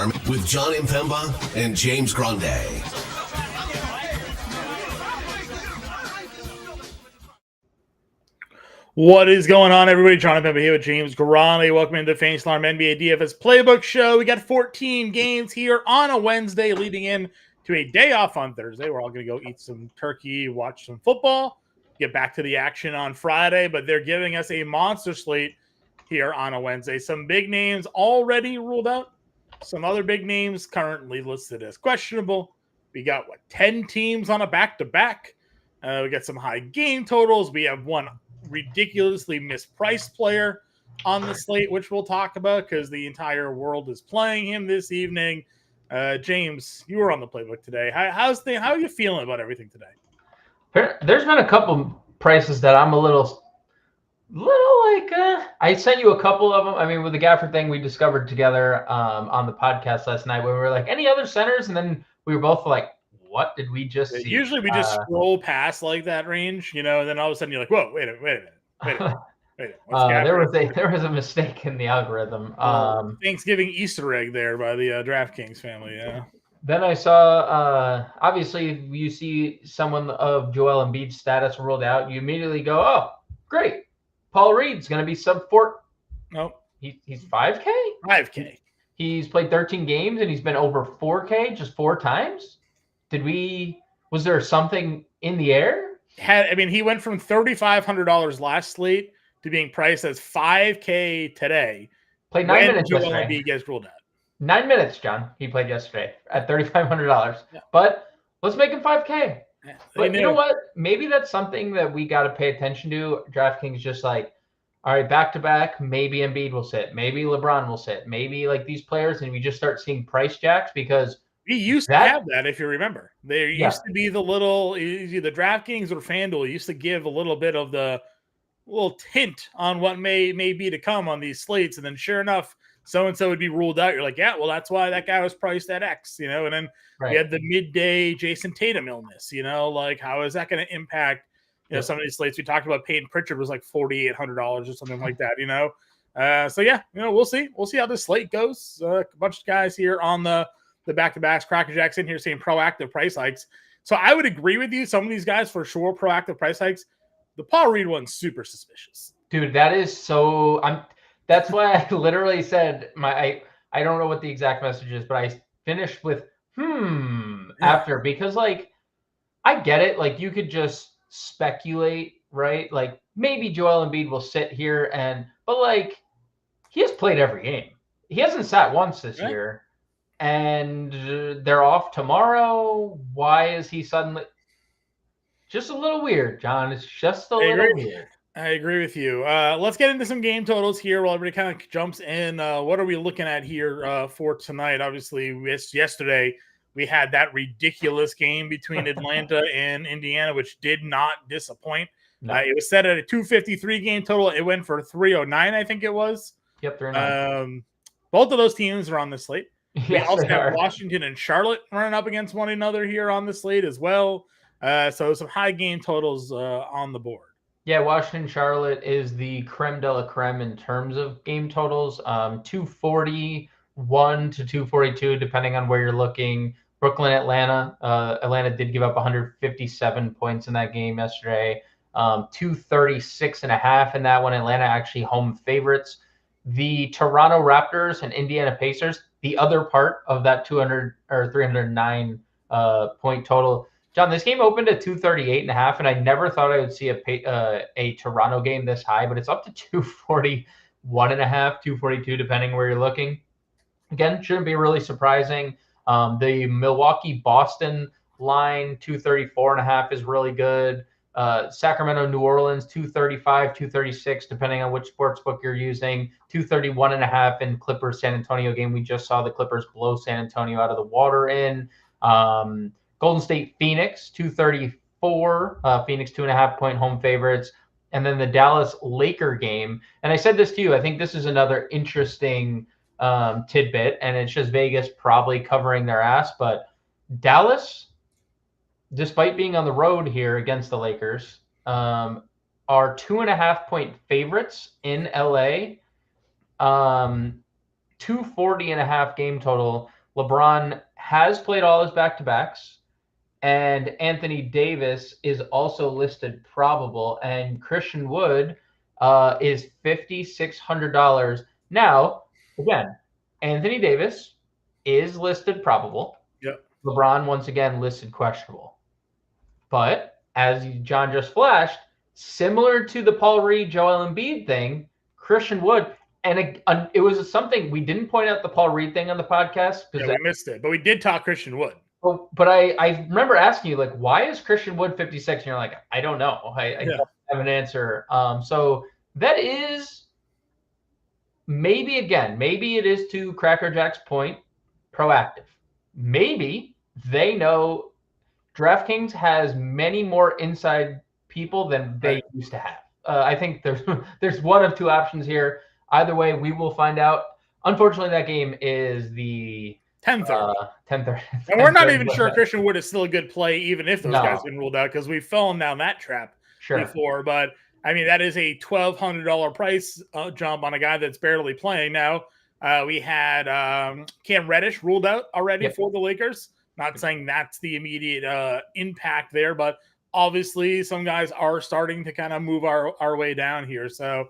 Alarm with Jon Impemba and James Grande. What is going on, everybody? Jon Impemba here with James Grande. Welcome into the Fantasy Alarm NBA DFS Playbook Show. We got 14 games here on a Wednesday, leading in to a day off on Thursday. We're all going to go eat some turkey, watch some football, get back to the action on Friday. But they're giving us a monster slate here on a Wednesday. Some big names already ruled out. Some other big names currently listed as questionable. We got, 10 teams on a back-to-back. We got some high game totals. We have one ridiculously mispriced player on the slate, which we'll talk about because the entire world is playing him this evening. James, you were on the playbook today. How are you feeling about everything today? There's been a couple prices that I'm a little like, I sent you a couple of them. I mean, with the Gafford thing we discovered together on the podcast last night, when we were like, any other centers? And then we were both like, what did we just see? Usually we just scroll past like that range, and then all of a sudden you're like, whoa, wait a minute. There was a mistake in the algorithm. Thanksgiving Easter egg there by the DraftKings family, yeah. Then I saw, obviously, you see someone of Joel Embiid's status ruled out. You immediately go, oh, great. Paul Reed's going to be sub 4. Nope. He's 5K? 5K. He's played 13 games, and he's been over 4K just 4 times? Was there something in the air? He went from $3,500 last slate to being priced as 5K today. Played 9 minutes Joel yesterday. Embiid gets ruled out. 9 minutes, John. He played yesterday at $3,500. Yeah. But let's make him 5K. Yeah, but you know what? Maybe that's something that we got to pay attention to. DraftKings just like, all right, back-to-back, maybe Embiid will sit. Maybe LeBron will sit. Maybe like these players, and we just start seeing price jacks because we used to have that, if you remember. There used to be the little, either DraftKings or FanDuel used to give a little bit of the little hint on what may be to come on these slates. And then sure enough, so-and-so would be ruled out. You're like, yeah, well, that's why that guy was priced at X, and then we had the midday Jason Tatum illness, like how is that going to impact, some of these slates? We talked about Peyton Pritchard was like $4,800 or something like that, So yeah, we'll see. We'll see how this slate goes. A bunch of guys here on the back-to-backs. Crackerjack's in here saying proactive price hikes. So I would agree with you. Some of these guys for sure, proactive price hikes. The Paul Reed one's super suspicious. Dude, that is so that's why I literally said I don't know what the exact message is, but I finished with after, because like I get it. Like you could just speculate, right? Like maybe Joel Embiid will sit here but like he has played every game. He hasn't sat once this year. And they're off tomorrow. Why is he suddenly just a little weird, John? It's just a little weird. I agree with you. Let's get into some game totals here while everybody kind of jumps in. What are we looking at here for tonight? Obviously, yesterday we had that ridiculous game between Atlanta and Indiana, which did not disappoint. No. It was set at a 253 game total. It went for 309, I think it was. Yep, 309. Both of those teams are on the slate. We also have Washington and Charlotte running up against one another here on the slate as well. So some high game totals on the board. Yeah, Washington Charlotte is the creme de la creme in terms of game totals. 241 to 242, depending on where you're looking. Brooklyn, Atlanta. Atlanta did give up 157 points in that game yesterday. 236.5 in that one. Atlanta actually home favorites. The Toronto Raptors and Indiana Pacers, the other part of that 200 or 309 point total. John, this game opened at 238.5, and I never thought I would see a Toronto game this high, but it's up to 241.5, 242, depending where you're looking. Again, shouldn't be really surprising. The Milwaukee-Boston line, 234.5 is really good. Sacramento, New Orleans, 235, 236, depending on which sports book you're using. 231.5 in Clippers San Antonio game. We just saw the Clippers blow San Antonio out of the water in. Golden State Phoenix, 234. Phoenix 2.5 point home favorites. And then the Dallas Laker game. And I said this to you, I think this is another interesting tidbit, and it's just Vegas probably covering their ass. But Dallas, despite being on the road here against the Lakers, are 2.5 point favorites in LA. 240.5 game total. LeBron has played all his back-to-backs, and Anthony Davis is also listed probable, and Christian Wood is $5,600. Now, again, Anthony Davis is listed probable. Yep. LeBron, once again, listed questionable. But as John just flashed, similar to the Paul Reed, Joel Embiid thing, Christian Wood, and it was something we didn't point out the Paul Reed thing on the podcast. Yeah, we missed it, but we did talk Christian Wood. But I remember asking you, like, why is Christian Wood 56? And you're like, I don't know. I don't have an answer. So that is maybe it is, to Cracker Jack's point, proactive. Maybe they know DraftKings has many more inside people than they used to have. I think there's one of two options here. Either way, we will find out. Unfortunately, that game is the 10:30. 10:30. And we're not even sure Christian Wood is still a good play, even if those guys have been ruled out, because we've fallen down that trap before. But I mean, that is a $1,200 price jump on a guy that's barely playing now. We had Cam Reddish ruled out already for the Lakers. Not saying that's the immediate impact there, but obviously some guys are starting to kind of move our way down here. So,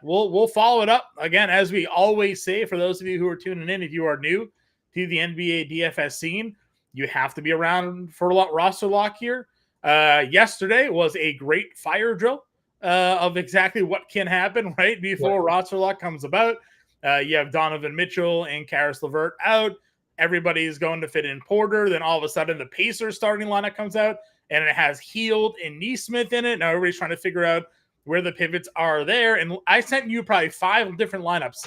we'll follow it up. Again, as we always say, for those of you who are tuning in, if you are new to the NBA DFS scene, you have to be around for roster lock here. Yesterday was a great fire drill of exactly what can happen right before roster lock comes about. You have Donovan Mitchell and Karis LeVert out. Everybody's going to fit in Porter. Then all of a sudden, the Pacers starting lineup comes out, and it has Hield and Nesmith in it. Now everybody's trying to figure out where the pivots are there. And I sent you probably 5 different lineups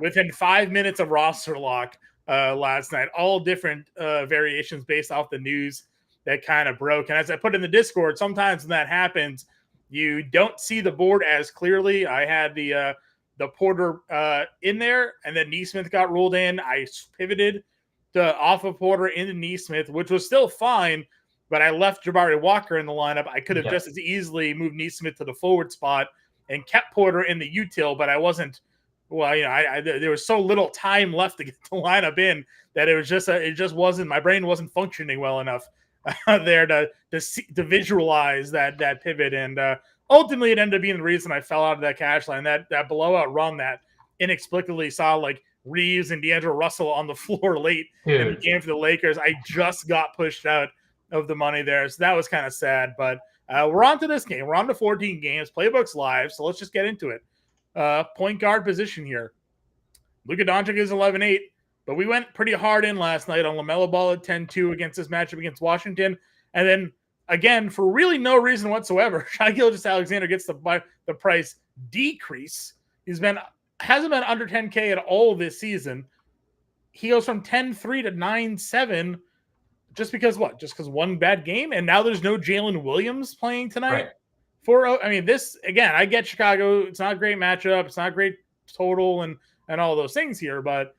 within 5 minutes of roster lock last night, all different variations based off the news that kind of broke. And as I put in the Discord, sometimes when that happens, you don't see the board as clearly. I had the Porter in there, and then Nesmith got ruled in. I pivoted off of Porter into Nesmith, which was still fine, but I left Jabari Walker in the lineup. I could have just as easily moved Nesmith to the forward spot and kept Porter in the util, but I wasn't. Well, there was so little time left to get the lineup in that it just wasn't. My brain wasn't functioning well enough there to visualize that pivot, and ultimately it ended up being the reason I fell out of that cash line. That blowout run that inexplicably saw like Reeves and D'Angelo Russell on the floor late in the game for the Lakers. I just got pushed out of the money there, so that was kind of sad. But we're on to this game. We're on to 14 games. Playbook's live, so let's just get into it. Point guard position here. Luka Doncic is 11-8, but we went pretty hard in last night on LaMelo Ball at 10-2 against this matchup against Washington. And then, again, for really no reason whatsoever, Shai Gilgeous-Alexander gets the price decrease. Hasn't been under 10K at all this season. He goes from 10-3 to 9-7 just because what? Just because one bad game? And now there's no Jalen Williams playing tonight? Right. This, again, I get Chicago. It's not a great matchup. It's not a great total and all those things here. But,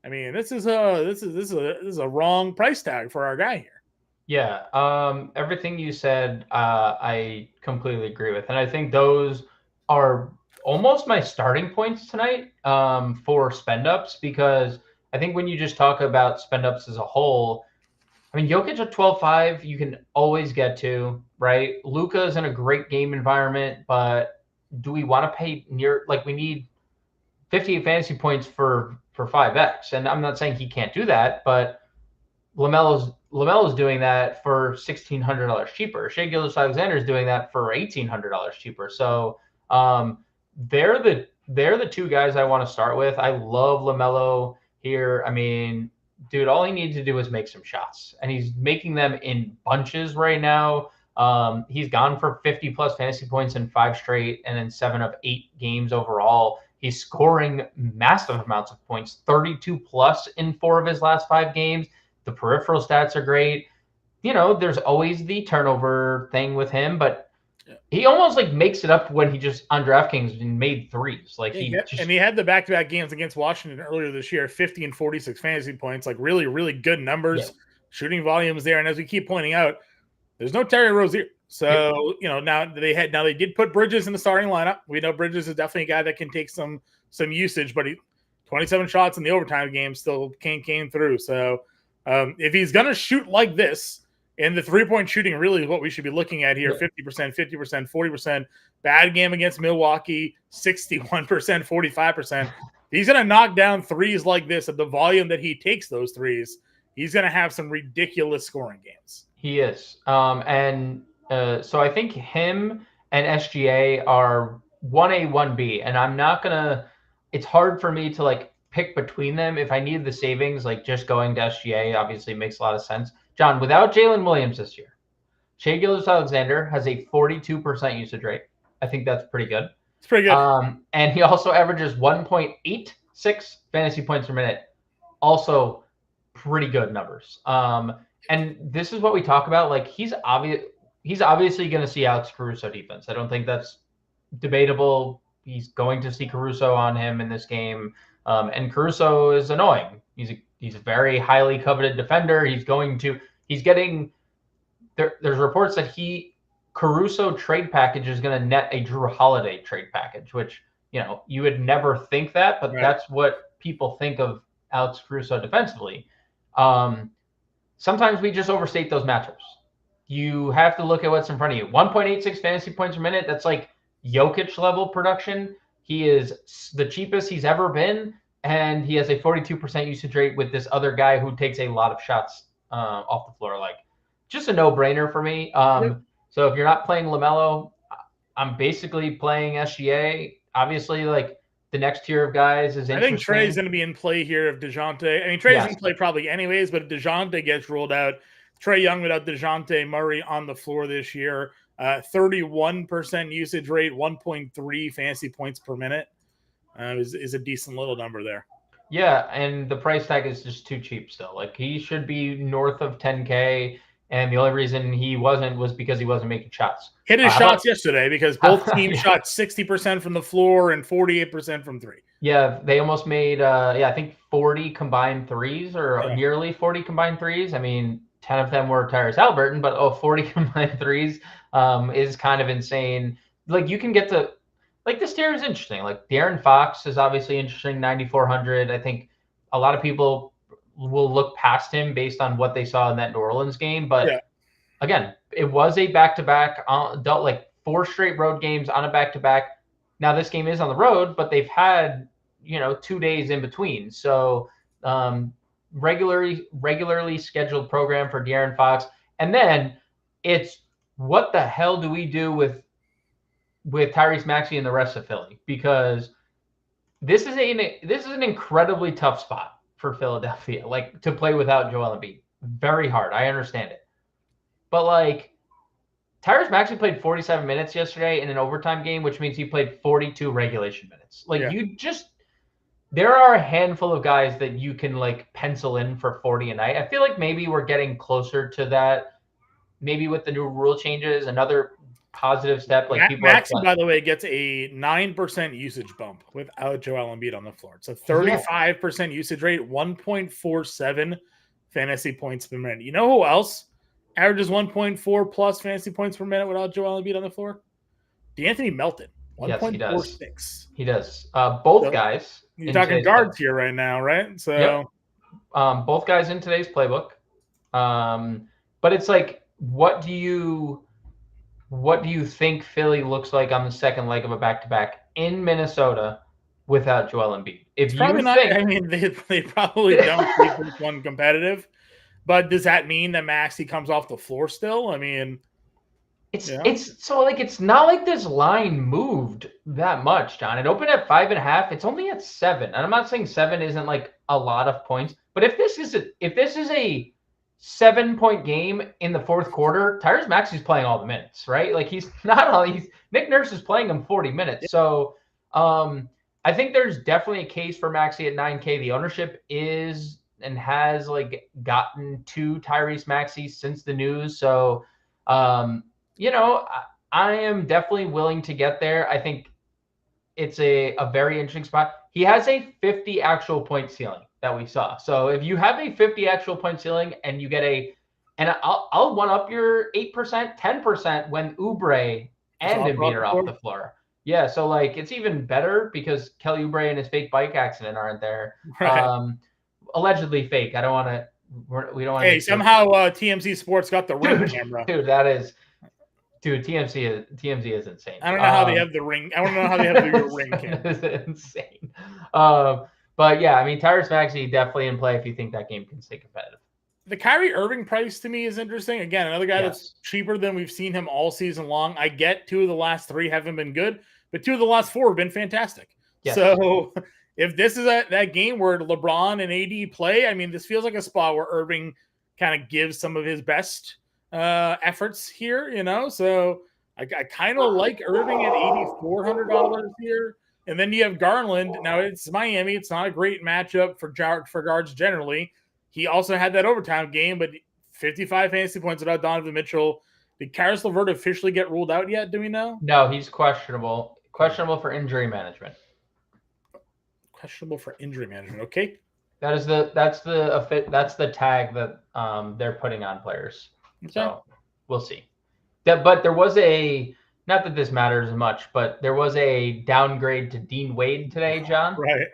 I mean, this is a wrong price tag for our guy here. Yeah. Everything you said, I completely agree with. And I think those are almost my starting points tonight for spend ups, because I think when you just talk about spend ups as a whole, I mean, Jokic at 12.5, you can always get to, right? Luka's in a great game environment, but do we want to pay we need 58 fantasy points for 5x? And I'm not saying he can't do that, but LaMelo's doing that for $1,600 cheaper. Shai Gilgeous-Alexander is doing that for $1,800 cheaper. So they're the two guys I want to start with. I love LaMelo here. I mean, dude, all he needs to do is make some shots, and he's making them in bunches right now. He's gone for 50 plus fantasy points in 5 straight, and in 7 of 8 games overall. He's scoring massive amounts of points, 32 plus in 4 of his last 5 games. The peripheral stats are great. There's always the turnover thing with him, but he almost makes it up when he just on DraftKings and made threes. And he had the back-to-back games against Washington earlier this year, 50 and 46 fantasy points, really, really good numbers, shooting volumes there. And as we keep pointing out, there's no Terry Rozier. So, now they did put Bridges in the starting lineup. We know Bridges is definitely a guy that can take some usage, but 27 shots in the overtime game still came through. So if he's going to shoot like this, and the three-point shooting really is what we should be looking at here, 50%, 50%, 40%. Bad game against Milwaukee, 61%, 45%. He's going to knock down threes like this at the volume that he takes those threes. He's going to have some ridiculous scoring games. He is. So I think him and SGA are 1A, 1B. And I'm not going to – it's hard for me to, like, pick between them. If I need the savings, like, just going to SGA obviously makes a lot of sense. John, without Jalen Williams this year, Shai Gilgeous-Alexander has a 42% usage rate. I think that's pretty good. It's pretty good. And he also averages 1.86 fantasy points per minute. Also pretty good numbers. And this is what we talk about. Like, he's obviously going to see Alex Caruso defense. I don't think that's debatable. He's going to see Caruso on him in this game. And Caruso is annoying. He's a very highly coveted defender. There's reports that Caruso trade package is going to net a Drew Holiday trade package, which, you would never think that, but That's what people think of Alex Caruso defensively. Sometimes we just overstate those matchups. You have to look at what's in front of you. 1.86 fantasy points per minute. That's like Jokic level production. He is the cheapest he's ever been. And he has a 42% usage rate with this other guy who takes a lot of shots off the floor. Like, just a no-brainer for me. So if you're not playing LaMelo, I'm basically playing SGA. Obviously, like, the next tier of guys is interesting. I think Trey's going to be in play here if DeJounte. I mean, Trey's in play probably anyways, but if DeJounte gets ruled out, Trae Young without DeJounte Murray on the floor this year, 31% usage rate, 1.3 fantasy points per minute. Is a decent little number there. Yeah, and the price tag is just too cheap still. Like, he should be north of 10K, and the only reason he wasn't was because he wasn't making shots. Hit his shots yesterday because both teams shot 60% from the floor and 48% from three. Yeah, they almost made, I think 40 combined threes or nearly 40 combined threes. I mean, 10 of them were Tyrese Halliburton, but 40 combined threes is kind of insane. Like, you can get to... Like, this tier is interesting. Like, De'Aaron Fox is obviously interesting, 9,400. I think a lot of people will look past him based on what they saw in that New Orleans game. But again, it was a back-to-back, like 4 straight road games on a back-to-back. Now, this game is on the road, but they've had, 2 days in between. So regularly scheduled program for De'Aaron Fox. And then it's, what the hell do we do with Tyrese Maxey and the rest of Philly? Because this is an incredibly tough spot for Philadelphia, like, to play without Joel Embiid. Very hard. I understand it. But, like, Tyrese Maxey played 47 minutes yesterday in an overtime game, which means he played 42 regulation minutes. Like, there are a handful of guys that you can, like, pencil in for 40 a night. I feel like maybe we're getting closer to that. Maybe with the new rule changes, another positive step. Like, Maxey, by the way, gets a 9% usage bump without Joel Embiid on the floor. It's a 35% usage rate, 1.47 fantasy points per minute. You know who else averages 1.4 plus fantasy points per minute without Joel Embiid on the floor? DeAnthony Melton, 1.46. He does. Both guys. You're talking guards here right now, right? So, both guys in today's playbook. But it's like, what do you think Philly looks like on the second leg of a back-to-back in Minnesota without Joel Embiid? I mean, they probably don't keep this one competitive. But does that mean that Maxey comes off the floor still? I mean, it's so, like, it's not like this line moved that much, John. It opened at 5.5. It's only at 7. And I'm not saying 7 isn't, like, a lot of points. But if this is a 7-point game in the fourth quarter, Tyrese Maxey's playing all the minutes, right? Like, Nick Nurse is playing him 40 minutes. So I think there's definitely a case for Maxey at 9K. The ownership is and has, like, gotten to Tyrese Maxey since the news. So, I am definitely willing to get there. I think it's a very interesting spot. He has a 50 actual point ceiling that we saw. So if you have a 50 actual point ceiling and you get and I'll one up your 8%, 10% when Oubre and Embiid are off the floor. Yeah, so like it's even better because Kelly Oubre and his fake bike accident aren't there. Right. Allegedly fake. I don't want to. We don't want to Hey, make this. somehow TMZ Sports got the ring camera. Dude, that is, dude. TMZ is insane. I don't know how they have the ring. I want to know how they have the ring camera. That is insane. But yeah, I mean, Tyrese Maxey definitely in play if you think that game can stay competitive. The Kyrie Irving price to me is interesting. Again, another guy Yes. that's cheaper than we've seen him all season long. I get 2 of the last 3 haven't been good, but 2 of the last 4 have been fantastic. Yes. So if this is that game where LeBron and AD play, I mean, this feels like a spot where Irving kind of gives some of his best efforts here, you know? So I kind of like Irving at $8,400 here. And then you have Garland. Now it's Miami. It's not a great matchup for guards generally. He also had that overtime game, but 55 fantasy points without Donovan Mitchell. Did Karis LeVert officially get ruled out yet? Do we know? No, he's questionable. Questionable for injury management. Questionable for injury management. Okay. That's the tag that they're putting on players. Okay. So we'll see. But there was not that this matters much, but there was a downgrade to Dean Wade today, John. Right.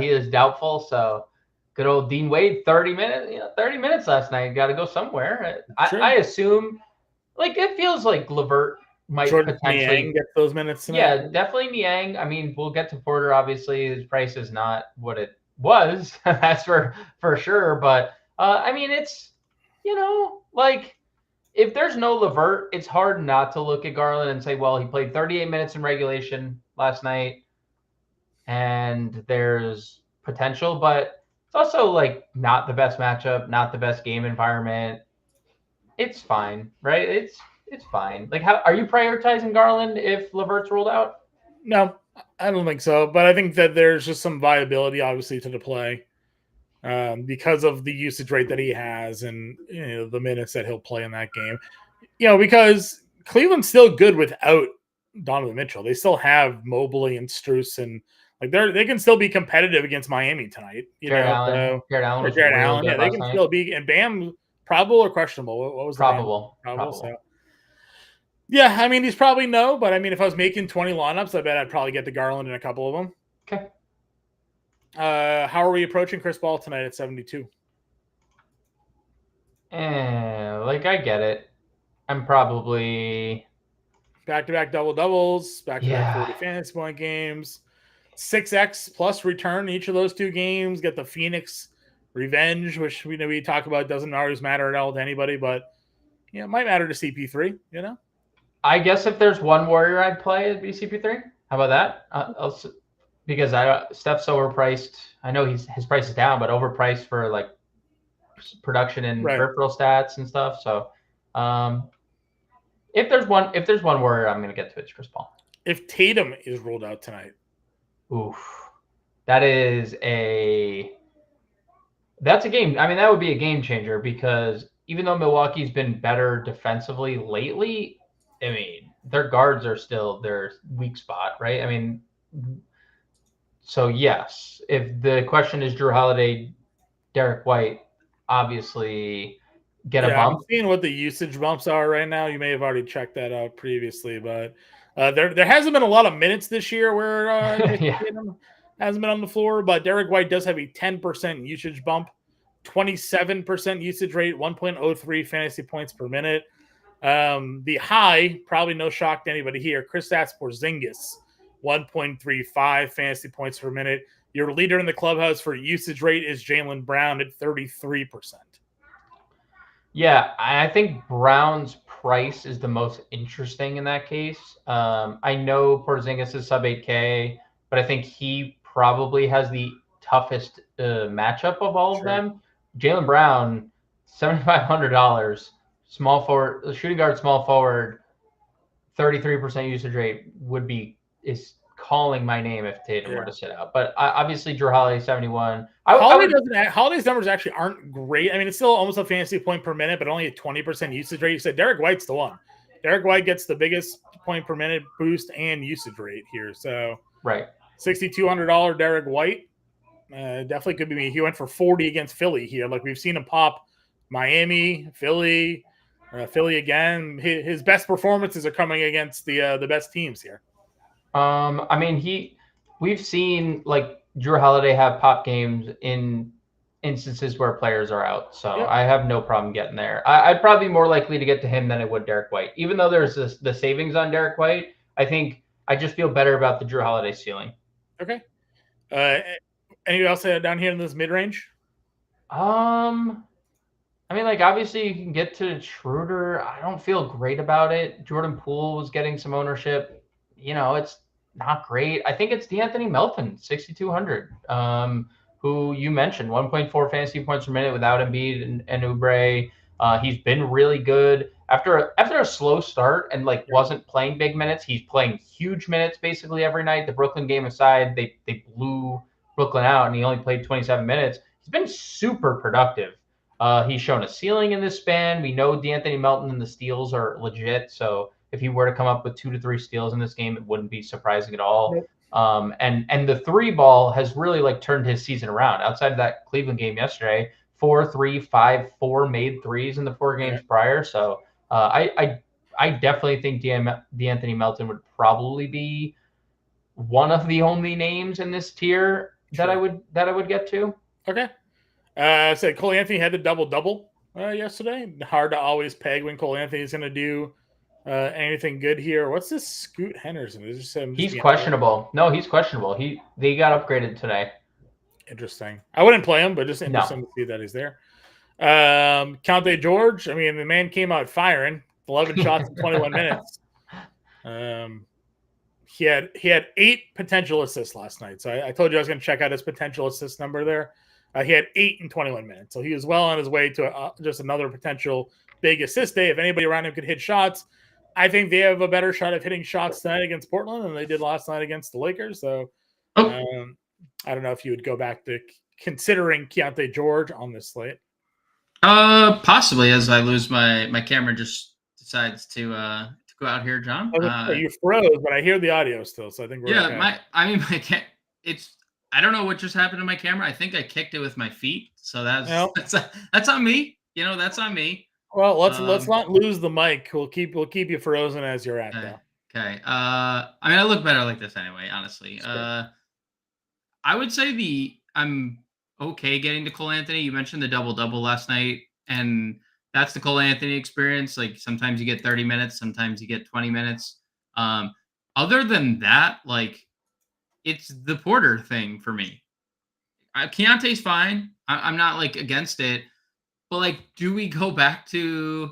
He is doubtful, so good old Dean Wade, 30 minutes. 30 minutes last night. Got to go somewhere. I assume, like, it feels like LeVert might Jordan potentially Niang get those minutes tonight. Yeah, definitely Niang. I mean, we'll get to Porter. Obviously, his price is not what it was. That's for sure. But I mean, it's like if there's no LeVert, it's hard not to look at Garland and say, well, he played 38 minutes in regulation last night, and there's potential, but it's also like not the best matchup, not the best game environment. It's fine, right? It's fine. Like, how are you prioritizing Garland if LeVert's ruled out? No, I don't think so. But I think that there's just some viability, obviously, to the play because of the usage rate that he has and the minutes that he'll play in that game. Because Cleveland's still good without Donovan Mitchell. They still have Mobley and Strus, and like they can still be competitive against Miami tonight. Jared Allen. Jared Allen. Yeah, they can still be. And Bam, probable or questionable? What was probable? Probable. So. Yeah, I mean, he's probably no, but I mean, if I was making 20 lineups, I bet I'd probably get the Garland in a couple of them. Okay. How are we approaching Chris Paul tonight at 72? Like, I get it. I'm probably back-to-back double-doubles, back-to-back 40 fantasy point games, 6x plus return each of those 2 games, get the Phoenix revenge, which we talk about doesn't always matter at all to anybody, but it might matter to CP3, I guess if there's one warrior I'd play, it'd be CP3. How about that? Because Steph's overpriced. I know his price is down, but overpriced for like production and peripheral stats and stuff. So, if there's one warrior I'm gonna get to, it's Chris Paul. If Tatum is ruled out tonight, that's a game. I mean, that would be a game changer because even though Milwaukee's been better defensively lately, I mean, their guards are still their weak spot, right? I mean, so yes, if the question is Drew Holiday, Derek White, obviously get a bump. I'm seeing what the usage bumps are right now. You may have already checked that out previously, but there hasn't been a lot of minutes this year where hasn't been on the floor, but Derek White does have a 10% usage bump, 27% usage rate, 1.03 fantasy points per minute. The high, probably no shock to anybody here, Kristaps Porzingis, 1.35 fantasy points per minute. Your leader in the clubhouse for usage rate is Jaylen Brown at 33%. Yeah, I think Brown's price is the most interesting in that case. I know Porzingis is sub 8K, but I think he probably has the toughest matchup of all of them. Jaylen Brown, $7,500, small forward, shooting guard, small forward, 33% usage rate is calling my name if Tatum were to sit out. But obviously, Drew Holiday 71. Holiday's numbers actually aren't great. I mean, it's still almost a fantasy point per minute, but only a 20% usage rate. You said Derek White's the one. Derek White gets the biggest point per minute boost and usage rate here. So right, $6,200 Derek White definitely could be me. He went for 40 against Philly here. Like we've seen him pop Miami, Philly again. His best performances are coming against the best teams here. I mean, we've seen like Drew Holiday have pop games in instances where players are out. So Yep. I have no problem getting there. I'd probably be more likely to get to him than I would Derek White. Even though there's the savings on Derek White, I think I just feel better about the Drew Holiday ceiling. Okay. Anything else down here in this mid range? I mean, like, obviously you can get to Schroeder. I don't feel great about it. Jordan Poole was getting some ownership. It's not great. I think it's DeAnthony Melton, 6,200, who you mentioned, 1.4 fantasy points per minute without Embiid and Oubre. He's been really good. After a slow start and like wasn't playing big minutes, he's playing huge minutes basically every night. The Brooklyn game aside, they blew Brooklyn out and he only played 27 minutes. He's been super productive. He's shown a ceiling in this span. We know DeAnthony Melton and the steals are legit. So if he were to come up with 2 to 3 steals in this game, it wouldn't be surprising at all. Nope. And the 3 ball has really like turned his season around. Outside of that Cleveland game yesterday, 4, 3, 5, 4 made threes in the 4 games prior. So I definitely think DeAnthony Melton would probably be one of the only names in this tier that I would get to. Okay. I said Cole Anthony had a double-double yesterday. Hard to always peg when Cole Anthony is going to do anything good here. What's this Scoot Henderson? He's questionable. No, he's questionable. They got upgraded today. Interesting. I wouldn't play him, but just interesting to see that he's there. Keontae George. I mean, the man came out firing. 11 shots in 21 minutes. He had 8 potential assists last night. So I told you I was going to check out his potential assist number there. He had 8 in 21 minutes. So he was well on his way to just another potential big assist day. If anybody around him could hit shots, I think they have a better shot of hitting shots tonight against Portland than they did last night against the Lakers. So I don't know if you would go back to considering Keontae George on this slate. Possibly, as I lose my camera just decides to go out here, John. You froze, but I hear the audio still, so I think we're okay. I don't know what just happened to my camera. I think I kicked it with my feet, so that's on me. That's on me. Well, let's not lose the mic. We'll keep you frozen as you're at though. Okay. I mean, I look better like this anyway. Honestly, I would say I'm okay getting to Cole Anthony. You mentioned the double-double last night, and that's the Cole Anthony experience. Like sometimes you get 30 minutes, sometimes you get 20 minutes. Other than that, like it's the Porter thing for me. Keontae's fine. I'm not like against it, but like, do we go back to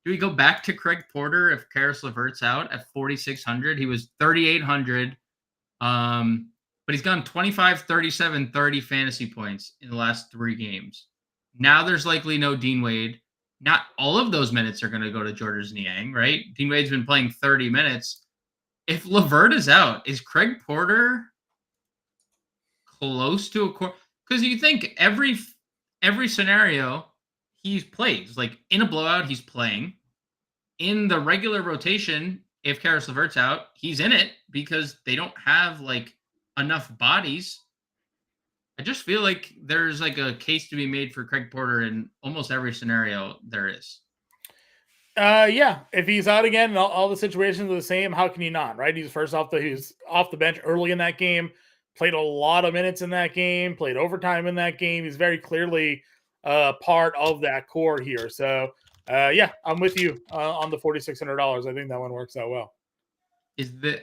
Craig Porter if Karis LeVert's out at 4,600? He was 3,800. But he's gone 25, 37, 30 fantasy points in the last 3 games. Now there's likely no Dean Wade. Not all of those minutes are going to go to Georges Niang, right? Dean Wade's been playing 30 minutes. If LeVert is out, is Craig Porter close to a core? Because you think every scenario he plays. Like in a blowout, he's playing. In the regular rotation, if Karis LeVert's out, he's in it because they don't have like enough bodies. I just feel like there's like a case to be made for Craig Porter in almost every scenario there is. Yeah. If he's out again and all the situations are the same, how can you not, right? He's off the bench early in that game, played a lot of minutes in that game, played overtime in that game. He's very clearly part of that core here. So yeah, I'm with you on the $4,600. I think that one works out well.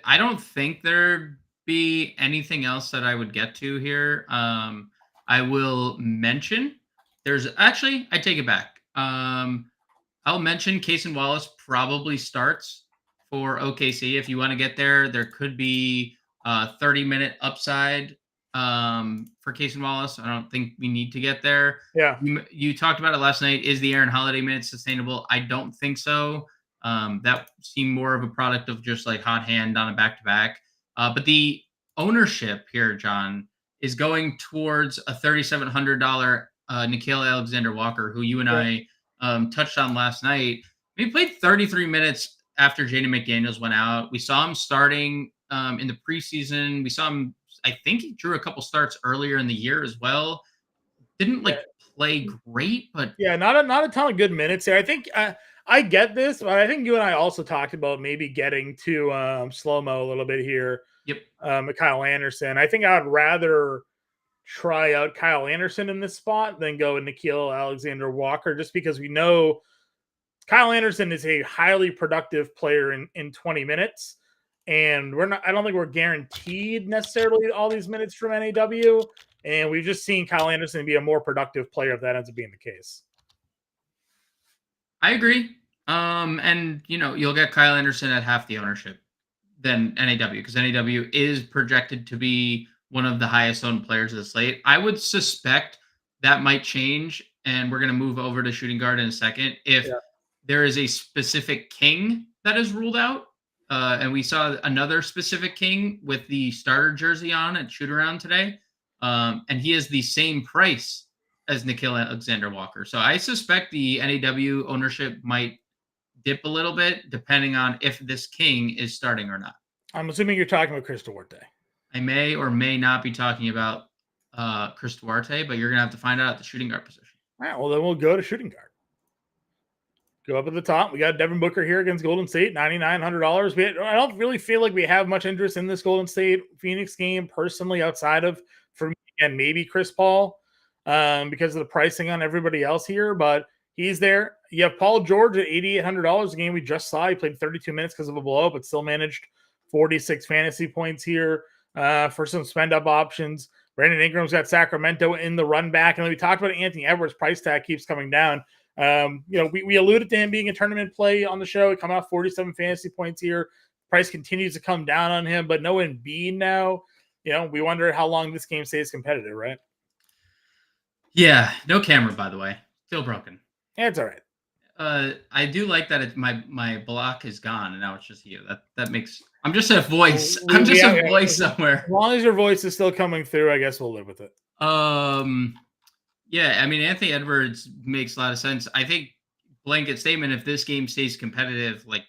I don't think there'd be anything else that I would get to here. I will mention I take it back. I'll mention Cason Wallace probably starts for OKC. If you want to get there, there could be a 30-minute upside for Cason Wallace. I don't think we need to get there. Yeah. You talked about it last night. Is the Aaron Holiday minutes sustainable? I don't think so. That seemed more of a product of just like hot hand on a back-to-back. But the ownership here, John, is going towards a $3,700 Nickeil Alexander-Walker, who you and I touched on last night. He played 33 minutes after Jaden McDaniels went out. We saw him starting in the preseason. We saw him, I think he drew a couple starts earlier in the year as well. Didn't play great, but yeah, not a ton of good minutes here. I think I get this, but I think you and I also talked about maybe getting to slow-mo a little bit here Kyle Anderson. I think I'd rather try out Kyle Anderson in this spot than go Nickeil Alexander-Walker, just because we know Kyle Anderson is a highly productive player in 20 minutes. And I don't think we're guaranteed necessarily all these minutes from NAW. And we've just seen Kyle Anderson be a more productive player if that ends up being the case. I agree. And you'll get Kyle Anderson at half the ownership than NAW, because NAW is projected to be one of the highest owned players of the slate. I would suspect that might change, and we're going to move over to shooting guard in a second. If there is a specific king that is ruled out, and we saw another specific king with the starter jersey on at shoot around today, and he is the same price as Nickeil Alexander-Walker. So I suspect the NAW ownership might dip a little bit depending on if this king is starting or not. I'm assuming you're talking about Chris Duarte. I may or may not be talking about Chris Duarte, but you're going to have to find out at the shooting guard position. All right, well, then we'll go to shooting guard. Go up at the top. We got Devin Booker here against Golden State, $9,900. I don't really feel like we have much interest in this Golden State Phoenix game personally, outside of, for me, and maybe Chris Paul, because of the pricing on everybody else here, but he's there. You have Paul George at $8,800, a game we just saw. He played 32 minutes because of a blowout, but still managed 46 fantasy points here for some spend-up options. Brandon Ingram's got Sacramento in the run back. And then we talked about Anthony Edwards' price tag keeps coming down. We alluded to him being a tournament play on the show. He come out 47 fantasy points here. Price continues to come down on him, but no Embiid now. We wonder how long this game stays competitive, right? Yeah, no camera, by the way. Still broken. Yeah, it's all right. I do like that my block is gone and now it's just you. That makes I'm just a voice. I'm just a voice somewhere. As long as your voice is still coming through, I guess we'll live with it. Yeah, I mean, Anthony Edwards makes a lot of sense. I think blanket statement, if this game stays competitive, like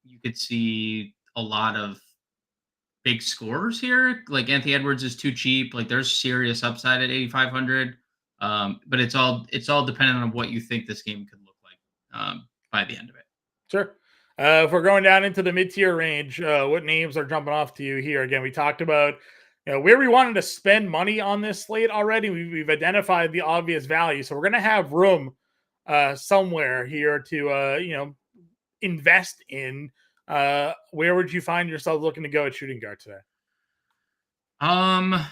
you could see a lot of big scores here. Like Anthony Edwards is too cheap. Like there's serious upside at 8,500. But it's all dependent on what you think this game could look like by the end of it. Sure. If we're going down into the mid-tier range, what names are jumping off to you here? Again, we talked about where we wanted to spend money on this slate already. We've identified the obvious value, so we're going to have room somewhere here to invest in. Where would you find yourself looking to go at shooting guard today? I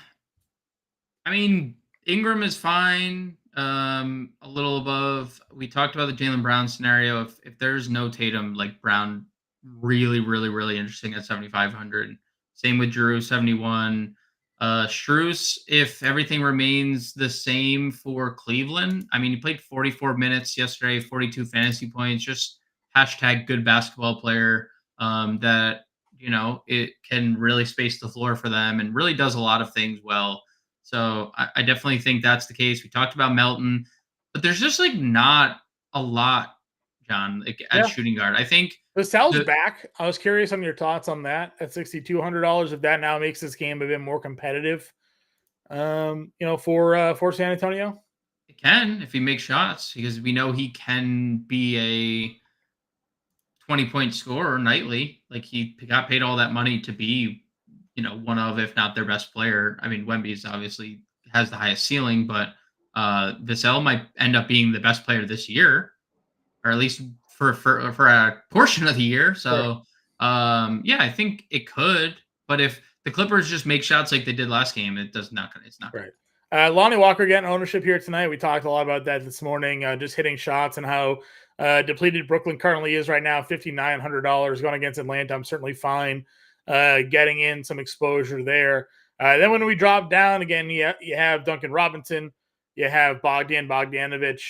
mean, Ingram is fine. A little above. We talked about the Jaylen Brown scenario. If there's no Tatum, like Brown, really, really, really interesting at 7,500. Same with Drew, 71. Strus, if everything remains the same for Cleveland. I mean, he played 44 minutes yesterday, 42 fantasy points. Just hashtag good basketball player. That it can really space the floor for them and really does a lot of things well. So I definitely think that's the case. We talked about Melton, but there's just like not a lot, John, at shooting guard. I think Vassell's back. I was curious on your thoughts on that at $6,200. If that now makes this game a bit more competitive, for San Antonio, it can if he makes shots, because we know he can be a 20-point scorer nightly. Like he got paid all that money to be one of, if not their best player. I mean, Wemby's obviously has the highest ceiling, but Vassell might end up being the best player this year, or at least for a portion of the year. So, I think it could. But if the Clippers just make shots like they did last game, it's not right. Lonnie Walker getting ownership here tonight. We talked a lot about that this morning, just hitting shots and how depleted Brooklyn currently is right now. $5,900 going against Atlanta. I'm certainly fine getting in some exposure there. Then when we drop down again, you have Duncan Robinson, you have Bogdanovic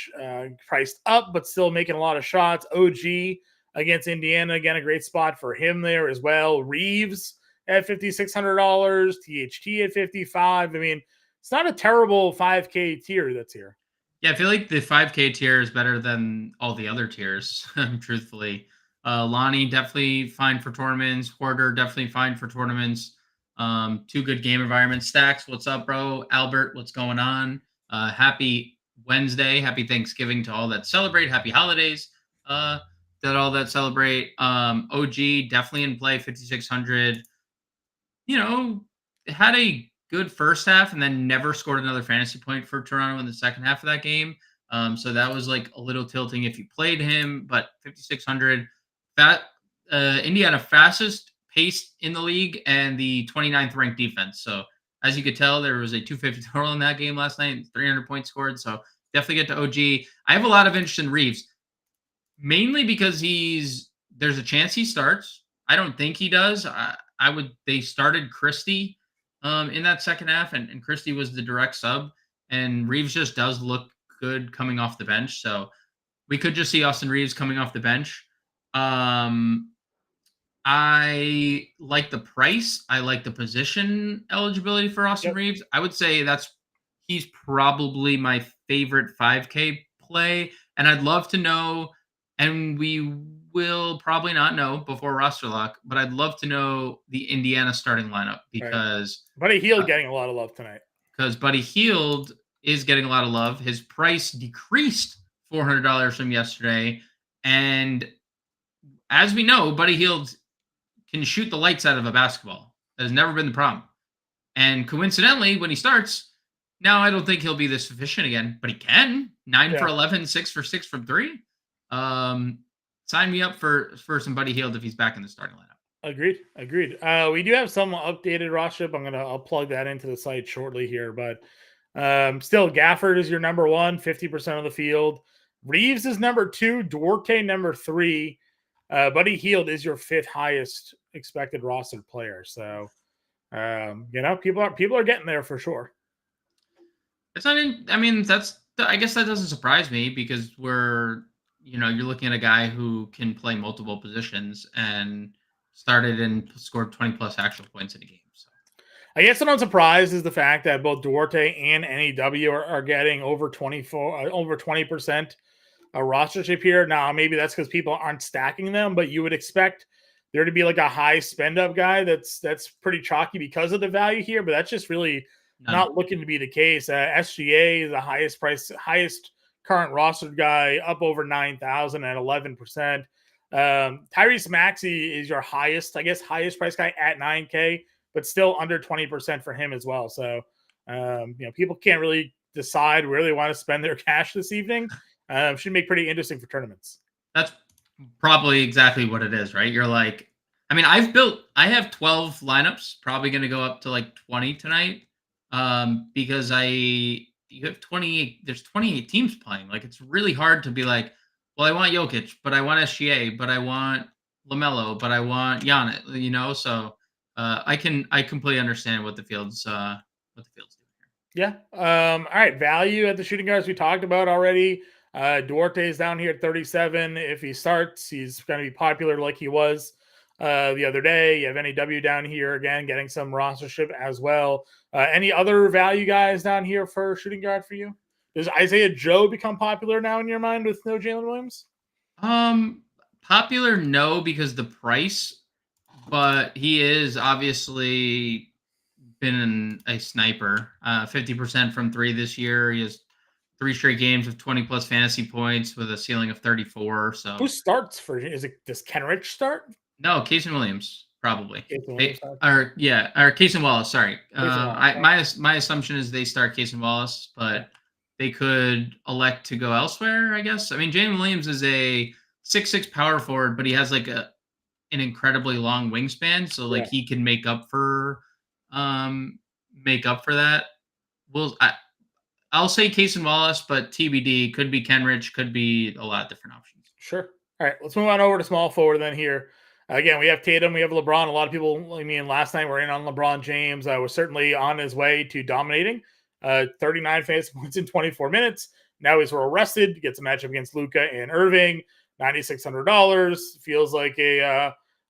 priced up, but still making a lot of shots. OG against Indiana, again, a great spot for him there as well. Reeves at $5,600, THT at $55. I mean, it's not a terrible 5K tier that's here. Yeah, I feel like the 5K tier is better than all the other tiers, truthfully. Lonnie, definitely fine for tournaments. Hoarder, definitely fine for tournaments. Two good game environments. Stacks, what's up, bro? Albert, what's going on? Happy Wednesday. Happy Thanksgiving to all that celebrate. Happy holidays that all that celebrate. OG, definitely in play, 5,600. had a good first half and then never scored another fantasy point for Toronto in the second half of that game. So that was like a little tilting if you played him, but 5,600. Indiana fastest pace in the league and the 29th ranked defense. So as you could tell, there was a 250 total in that game last night, 300 points scored. So definitely get to OG. I have a lot of interest in Reeves, mainly because there's a chance he starts. I don't think he does. They started Christie in that second half, and Christie was the direct sub, and Reeves just does look good coming off the bench. So we could just see Austin Reeves coming off the bench. I like the price. I like the position eligibility for Austin Reeves. I would say he's probably my favorite 5K play. And I'd love to know, and we will probably not know before roster lock, but I'd love to know the Indiana starting lineup because Buddy Hield getting a lot of love tonight. Because Buddy Hield is getting a lot of love. His price decreased $400 from yesterday. And as we know, Buddy Hield can shoot the lights out of a basketball. That has never been the problem. And coincidentally, when he starts, now I don't think he'll be this efficient again, but he can. 9 for 11, 6 for 6 from 3. Sign me up for some Buddy Hield if he's back in the starting lineup. Agreed. We do have some updated roster. I'll plug that into the site shortly here, but still Gafford is your number 1, 50% of the field. Reeves is number 2, Duarte number 3. Buddy Hield is your 5th highest expected rostered player. So, people are getting there for sure. I guess that doesn't surprise me because you're looking at a guy who can play multiple positions and started and scored 20 plus actual points in a game. So I guess what I'm surprised is the fact that both Duarte and NEW are getting over 20% rostership here. Now, maybe that's because people aren't stacking them, but you would expect there to be like a high spend up guy that's pretty chalky because of the value here, but that's just really not looking to be the case. SGA is the highest current rostered guy, up over 9,000 at 11%. Tyrese Maxey is your highest price guy at 9K, but still under 20% for him as well. So, people can't really decide where they want to spend their cash this evening. Should make pretty interesting for tournaments. That's probably exactly what it is, right? You're like, I have 12 lineups, probably going to go up to like 20 tonight. Because you have 28, there's 28 teams playing. Like, it's really hard to be like, well, I want Jokic, but I want SGA, but I want LaMelo, but I want Giannis, so I completely understand what the field's doing here. Yeah. All right. Value at the shooting guards we talked about already. Duarte is down here at 37. If he starts, he's going to be popular like he was the other day. You have NEW down here again, getting some rostership as well. Any other value guys down here for shooting guard for you? Does Isaiah Joe become popular now in your mind with no Jalen Williams? Popular, no, because the price, but he is obviously been a sniper. 50% from 3 this year. He has 3 straight games of 20 plus fantasy points with a ceiling of 34. So who starts does Kenrich start? No, Casey Williams probably. Or Casey Wallace. Sorry, my assumption is they start Casey Wallace, but they could elect to go elsewhere. I guess. Jalen Williams is a 6'6" power forward, but he has like an incredibly long wingspan, so he can make up for that. I'll say Casey Wallace, but TBD. Could be Kenrich. Could be a lot of different options. Sure. All right, let's move on over to small forward then here. Again, we have Tatum, we have LeBron. A lot of people, last night were in on LeBron James. Was certainly on his way to dominating. 39 fantasy points in 24 minutes. Now he's rested. Gets a matchup against Luka and Irving. $9,600. Feels like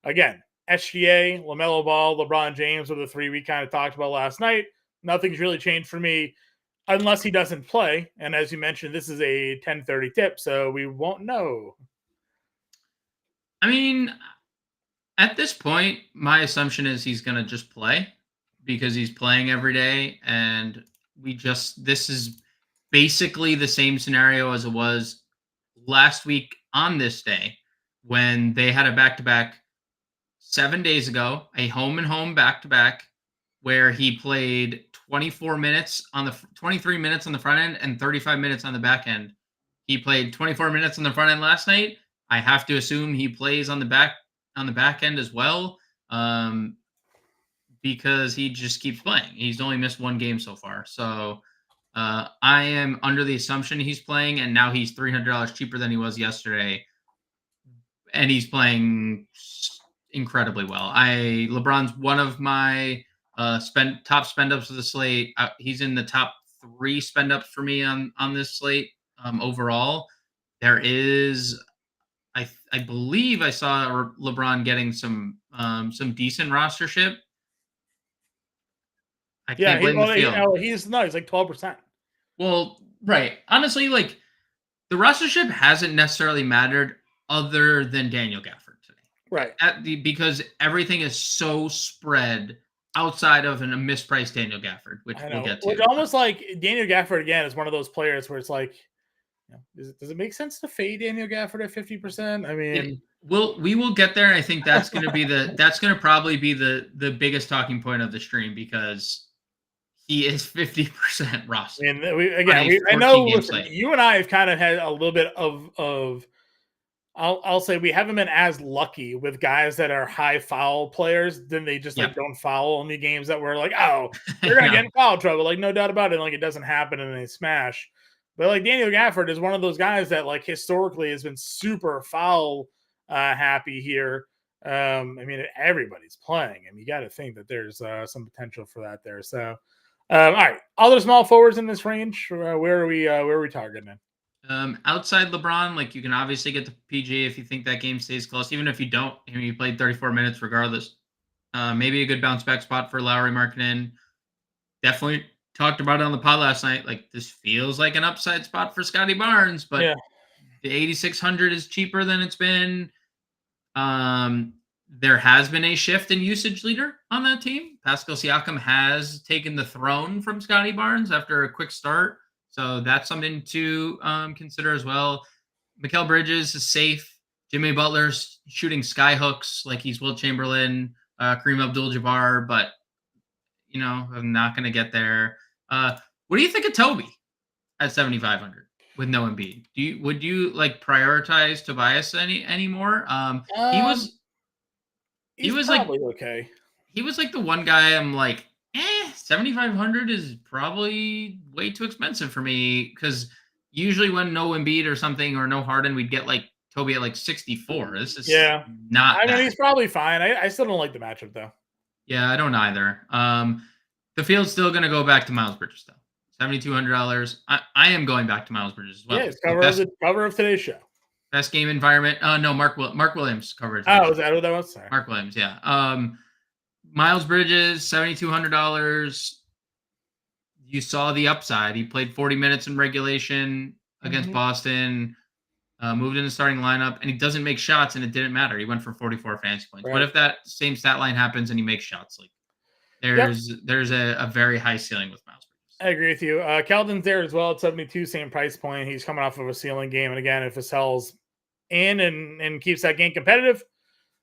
again, SGA, LaMelo Ball, LeBron James were the 3 we kind of talked about last night. Nothing's really changed for me unless he doesn't play. And as you mentioned, this is a 10:30 tip, so we won't know. At this point, my assumption is he's going to just play because he's playing every day. And this is basically the same scenario as it was last week on this day when they had a back-to-back 7 days ago, a home and home back-to-back where he played 23 minutes on the front end and 35 minutes on the back end. He played 24 minutes on the front end last night. I have to assume he plays on the back end as well, because he just keeps playing. He's only missed one game so far. So I am under the assumption he's playing, and now he's $300 cheaper than he was yesterday, and he's playing incredibly well. LeBron's one of my top spend ups of the slate. He's in the top 3 spend ups for me on this slate overall. There is, I believe I saw LeBron getting some decent rostership. I can't blame the field. He's like 12%. Well, right. Honestly, like the rostership hasn't necessarily mattered other than Daniel Gafford today. Right. Because everything is so spread outside of a mispriced Daniel Gafford, which we'll get to. Which almost like Daniel Gafford again is one of those players where it's like, does it make sense to fade Daniel Gafford at 50%? I mean, we will get there. And I think that's going to probably be the biggest talking point of the stream, because he is 50% roster. And I know you and I have kind of had a little bit of I'll say we haven't been as lucky with guys that are high foul players. Then they just like don't foul in the games that we're like, oh, they're gonna get in foul trouble. Like, no doubt about it. Like, it doesn't happen and they smash. But like Daniel Gafford is one of those guys that like historically has been super foul happy here. I mean, everybody's playing, and you got to think that there's some potential for that there. So, all right, other small forwards in this range. Where are we targeting? Outside LeBron, like you can obviously get the PG if you think that game stays close. Even if you don't, you played 34 minutes regardless. Maybe a good bounce back spot for Lauri Markkanen. Definitely talked about it on the pod last night. Like, this feels like an upside spot for Scotty Barnes, but the 8,600 is cheaper than it's been. There has been a shift in usage leader on that team. Pascal Siakam has taken the throne from Scotty Barnes after a quick start. So that's something to consider as well. Mikal Bridges is safe. Jimmy Butler's shooting sky hooks like he's Wilt Chamberlain, Kareem Abdul-Jabbar, but, I'm not going to get there. What do you think of Toby at 7,500 with no Embiid? Would you like prioritize Tobias anymore? He was probably like okay. He was like the one guy I'm like, 7,500 is probably way too expensive for me, because usually when no Embiid or something or no Harden, we'd get like Toby at like 64. This is not. I mean, he's probably fine. I still don't like the matchup though. Yeah, I don't either. The field's still going to go back to Miles Bridges though. $7,200. I am going back to Miles Bridges as well. Yeah, it's cover of today's show. Best game environment. No, Mark Williams coverage. Oh, is that who that was? Sorry. Mark Williams, yeah. Miles Bridges, $7,200. You saw the upside. He played 40 minutes in regulation against Boston, moved in the starting lineup, and he doesn't make shots, and it didn't matter. He went for 44 fantasy points. Right. What if that same stat line happens and he makes shots? Like, there's a very high ceiling with Miles Bridges. I agree with you. Keldon's there as well at 72, same price point. He's coming off of a ceiling game, and again, if Vassell's in and keeps that game competitive,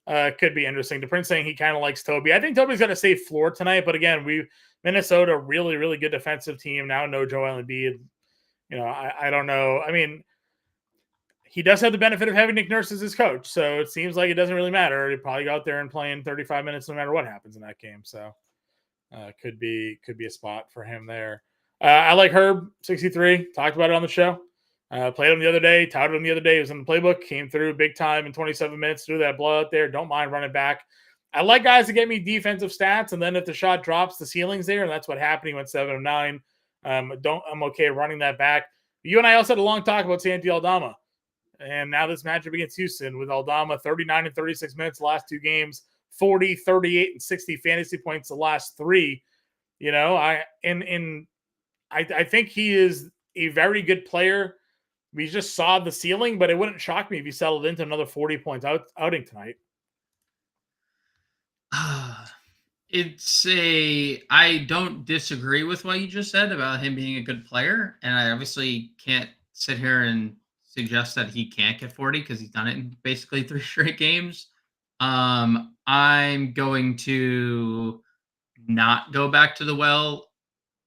could be interesting. The Prince saying he kind of likes Toby. I think Toby's got a safe floor tonight, but again, Minnesota, really, really good defensive team. Now no Joel Embiid. I don't know. I mean, he does have the benefit of having Nick Nurse as his coach, so it seems like it doesn't really matter. He'd probably go out there and playing 35 minutes no matter what happens in that game. So could be a spot for him there. I like Herb 63. Talked about it on the show. Played him the other day, touted him the other day. He was in the playbook, came through big time in 27 minutes, threw that blowout there. Don't mind running back. I like guys to get me defensive stats, and then if the shot drops, the ceiling's there, and that's what happened. He went 7 of 9. I'm okay running that back. You and I also had a long talk about Santi Aldama, and now this matchup against Houston with Aldama, 39 and 36 minutes the last 2 games, 40, 38, and 60 fantasy points the last 3. I think he is a very good player. We just saw the ceiling, but it wouldn't shock me if he settled into another 40 points outing tonight. I don't disagree with what you just said about him being a good player. And I obviously can't sit here and suggest that he can't get 40 because he's done it in basically 3 straight games. I'm going to not go back to the well.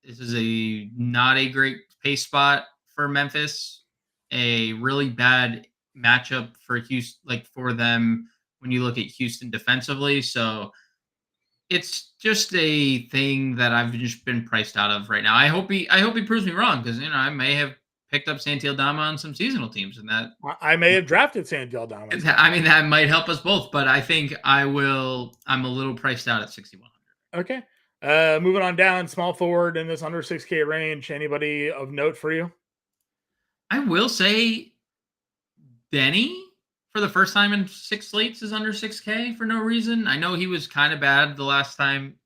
This is not a great pace spot for Memphis. A really bad matchup for Houston, like for them when you look at Houston defensively. So it's just a thing that I've just been priced out of right now. I hope he proves me wrong, because I may have picked up Santi Aldama on some seasonal teams, and that I may have drafted Santi Aldama. I mean, that might help us both, but I think I'm a little priced out at 6,100. Okay. Moving on down, small forward in this under 6K range. Anybody of note for you? I will say Benny, for the first time in 6 slates, is under 6K for no reason. I know he was kind of bad the last time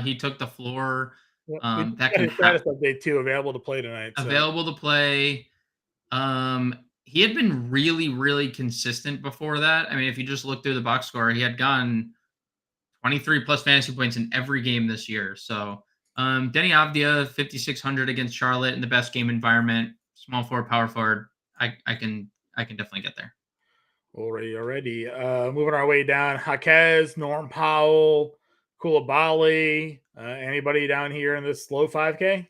he took the floor. That can status update too, available to play tonight. Available to play. He had been really, really consistent before that. I mean, if you just look through the box score, he had gone 23 plus fantasy points in every game this year. So Denny Avdia, 5,600 against Charlotte in the best game environment, small forward, power forward. I can definitely get there. Already. Moving our way down, Jaquez, Norm Powell, Koulibaly, anybody down here in this low 5K?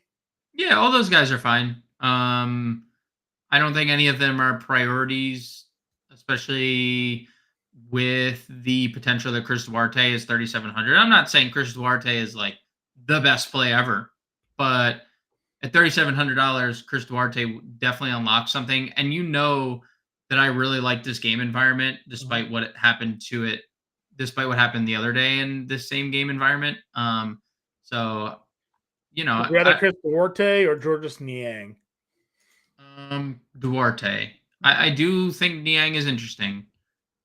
Yeah, all those guys are fine. I don't think any of them are priorities, especially with the potential that Chris Duarte is 3,700. I'm not saying Chris Duarte is like the best play ever, but at $3,700, Chris Duarte definitely unlocks something. And that I really like this game environment, despite what happened the other day in this same game environment. Would you rather Chris Duarte or Georges Niang? Duarte. I do think Niang is interesting,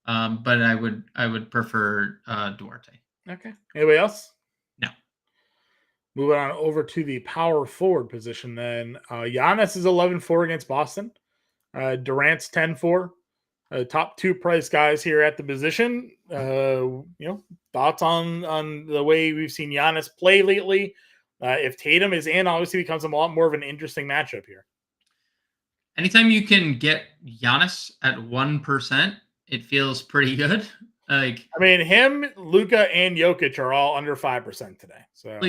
but I would prefer Duarte. Okay. Anybody else? No. Moving on over to the power forward position then. Giannis is 11-4 against Boston. Durant's 10-4. Top 2 price guys here at the position. Thoughts on the way we've seen Giannis play lately? If Tatum is in, obviously becomes a lot more of an interesting matchup here. Anytime you can get Giannis at 1%, it feels pretty good. Him, Luka, and Jokic are all under 5% today. So,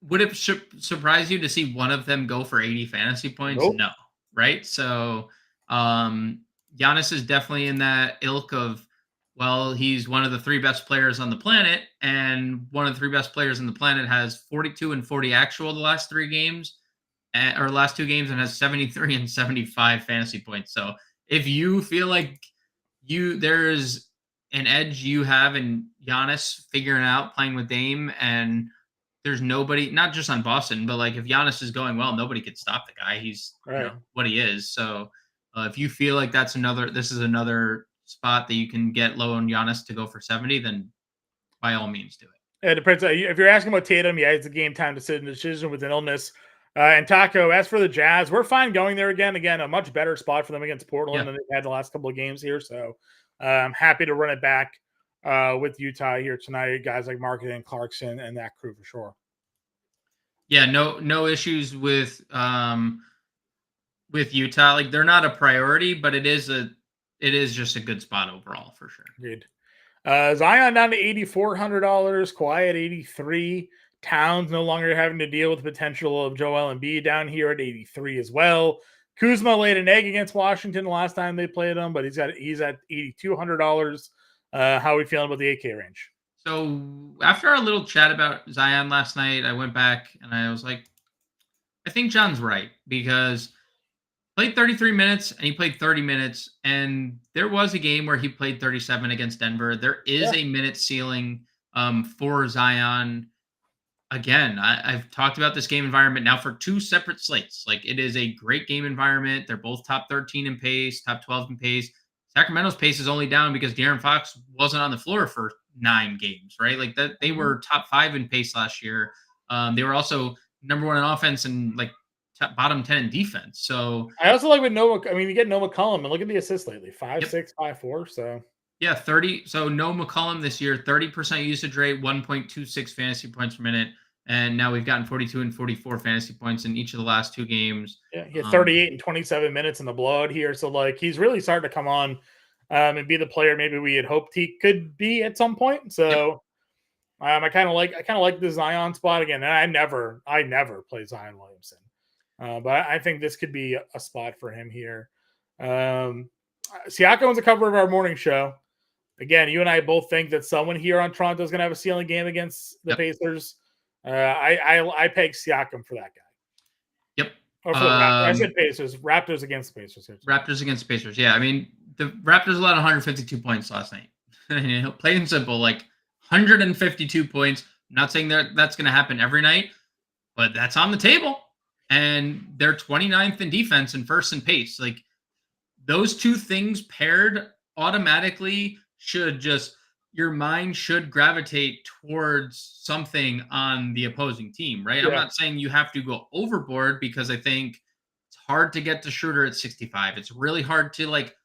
would it surprise you to see one of them go for 80 fantasy points? Nope. No, right? So, Giannis is definitely in that ilk of, well, he's one of the 3 best players on the planet, and one of the 3 best players on the planet has 42 and 40 actual the last 3 games, or last 2 games, and has 73 and 75 fantasy points. So if you feel like there's an edge you have in Giannis figuring out playing with Dame, and there's nobody, not just on Boston, but like if Giannis is going well, nobody could stop the guy. He's what he is. So if you feel like this is another spot that you can get low on Giannis to go for 70, then by all means do it. It depends. If you're asking about Tatum, it's a game time decision with an illness. And Taco, as for the Jazz, we're fine going there again. Again, a much better spot for them against Portland than they've had the last couple of games here. So I'm happy to run it back with Utah here tonight. Guys like Market and Clarkson and that crew for sure. Yeah, no issues with Utah. Like, they're not a priority, but it is just a good spot overall for sure. Good. Zion down to $8,400. Kawhi at 83. Towns no longer having to deal with the potential of Joel Embiid down here at 83 as well. Kuzma laid an egg against Washington the last time they played him, but he's at $8,200. How are we feeling about the 8K range? So after our little chat about Zion last night, I went back and I was like, I think John's right, because played 33 minutes and he played 30 minutes, and there was a game where he played 37 against Denver. There is a minute ceiling for Zion. Again, I've talked about this game environment now for 2 separate slates. Like, it is a great game environment. They're both top 13 in pace, top 12 in pace. Sacramento's pace is only down because De'Aaron Fox wasn't on the floor for 9 games, right? Like, that they were top 5 in pace last year. They were also number 1 in offense and like bottom 10 in defense. So I also like with Noah. You get Noah McCollum, and look at the assists lately: 5.6, 5.4. So yeah, 30. So no McCollum this year, 30% usage rate, 1.26 fantasy points per minute. And now we've gotten 42 and 44 fantasy points in each of the last 2 games. Yeah, he had 38 and 27 minutes in the blowout here. So, like, he's really starting to come on and be the player maybe we had hoped he could be at some point. So, I kind of like the Zion spot again. And I never play Zion Williamson, but I think this could be a spot for him here. Siakam's a cover of our morning show. Again, you and I both think that someone here on Toronto is going to have a ceiling game against the Pacers. I peg Siakam for that guy. Yep. Or for the Raptors. I said Pacers. Raptors against the Pacers. Raptors against the Pacers. Yeah, I mean, the Raptors allowed 152 points last night. Plain and simple, like 152 points. I'm not saying that's going to happen every night, but that's on the table. And they're 29th in defense and first in pace. Like, those two things paired automatically should just, your mind should gravitate towards something on the opposing team, right? Yeah. I'm not saying you have to go overboard, because I think it's hard to get to Schroeder at 65. It's really hard to like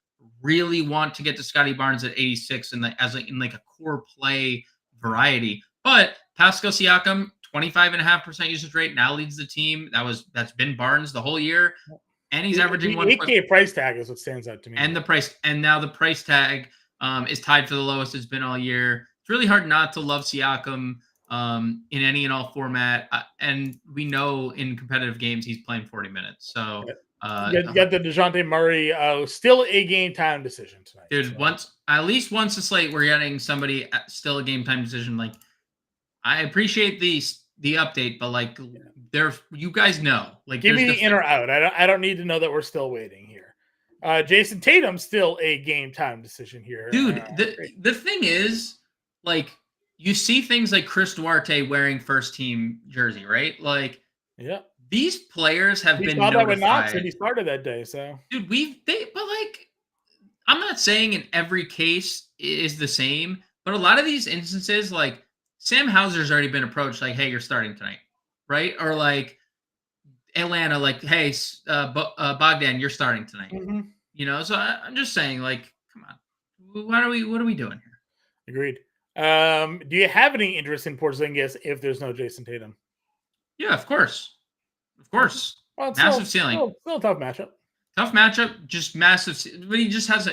really want to get to Scotty Barnes at 86 in a core play variety. But Pascal Siakam, 25.5% usage rate, now leads the team. That's been Barnes the whole year. And he's averaging 8K price tag is what stands out to me. And now the price tag is tied for the lowest it's been all year. It's really hard not to love Siakam in any and all format. And we know in competitive games he's playing 40 minutes. So you got the DeJounte Murray, still a game time decision tonight. Dude, at least once a slate, we're getting somebody still a game time decision. Like, I appreciate the update, but like, you guys know, like, give me the in or out. I don't need to know that we're still waiting here. Jason Tatum's still a game time decision here, dude. The thing is, like, you see things like Chris Duarte wearing first team jersey, right? Like, yeah, these players have been notified. That with Knox, and he started that day. So, dude, but like, I'm not saying in every case is the same, but a lot of these instances, like Sam Hauser's already been approached, like, hey, you're starting tonight, right? Or like Atlanta, like, hey, Bogdan, you're starting tonight. Mm-hmm. You know, so I'm just saying, like, come on, what are we doing here? Agreed. Do you have any interest in Porzingis if there's no Jason Tatum? Yeah, of course. Well, massive ceiling. Still a tough matchup. Tough matchup, just massive. But he just has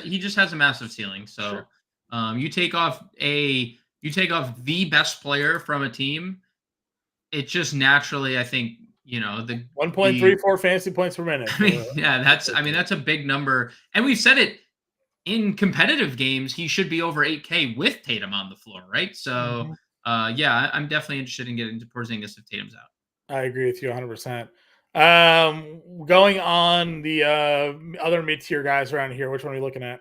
a massive ceiling. So, sure. You take off the best player from a team, it just naturally, I think, you know, the 1.34 fantasy points per minute. That's a big number, and we've said it in competitive games. He should be over 8K with Tatum on the floor, right? So, I'm definitely interested in getting into Porzingis if Tatum's out. I agree with you 100%. Going on the other mid-tier guys around here, which one are you looking at?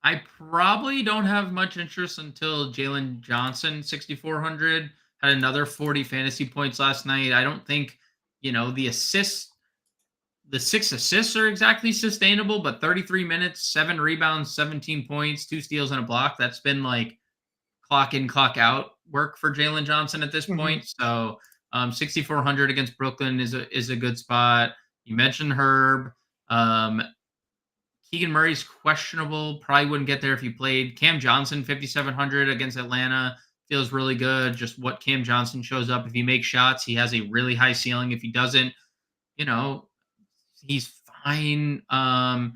I probably don't have much interest until Jalen Johnson, 6,400, had another 40 fantasy points last night. I don't think, the 6 assists are exactly sustainable, but 33 minutes, 7 rebounds, 17 points, 2 steals and a block. That's been like clock in, clock out work for Jalen Johnson at this point. So 6,400 against Brooklyn is a good spot. You mentioned Herb. Keegan Murray's questionable. Probably wouldn't get there if he played. Cam Johnson, 5,700 against Atlanta. Feels really good. Just what Cam Johnson shows up. If he makes shots, he has a really high ceiling. If he doesn't, he's fine. Love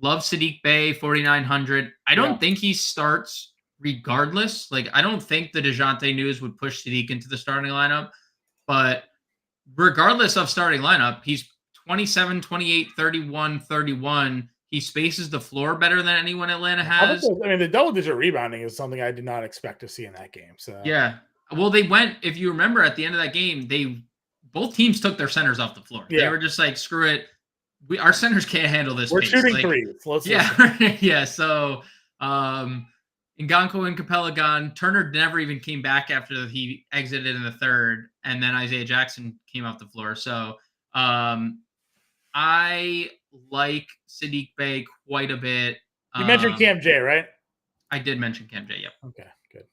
Sadiq Bey, 4,900. I don't think he starts regardless. Like, I don't think the DeJounte news would push Sadiq into the starting lineup. But regardless of starting lineup, he's 27, 28, 31, 31. He spaces the floor better than anyone Atlanta has. The double-digit rebounding is something I did not expect to see in that game. So yeah. Well, they went, if you remember at the end of that game, both teams took their centers off the floor. Yeah. They were just like, screw it. Our centers can't handle this. We're shooting threes. Yeah. So Ngankou and Capella gone. Turner never even came back after he exited in the third, and then Isaiah Jackson came off the floor. So I like Sadiq Bey quite a bit. You mentioned Cam J, right? I did mention Cam J, yep. Okay, good.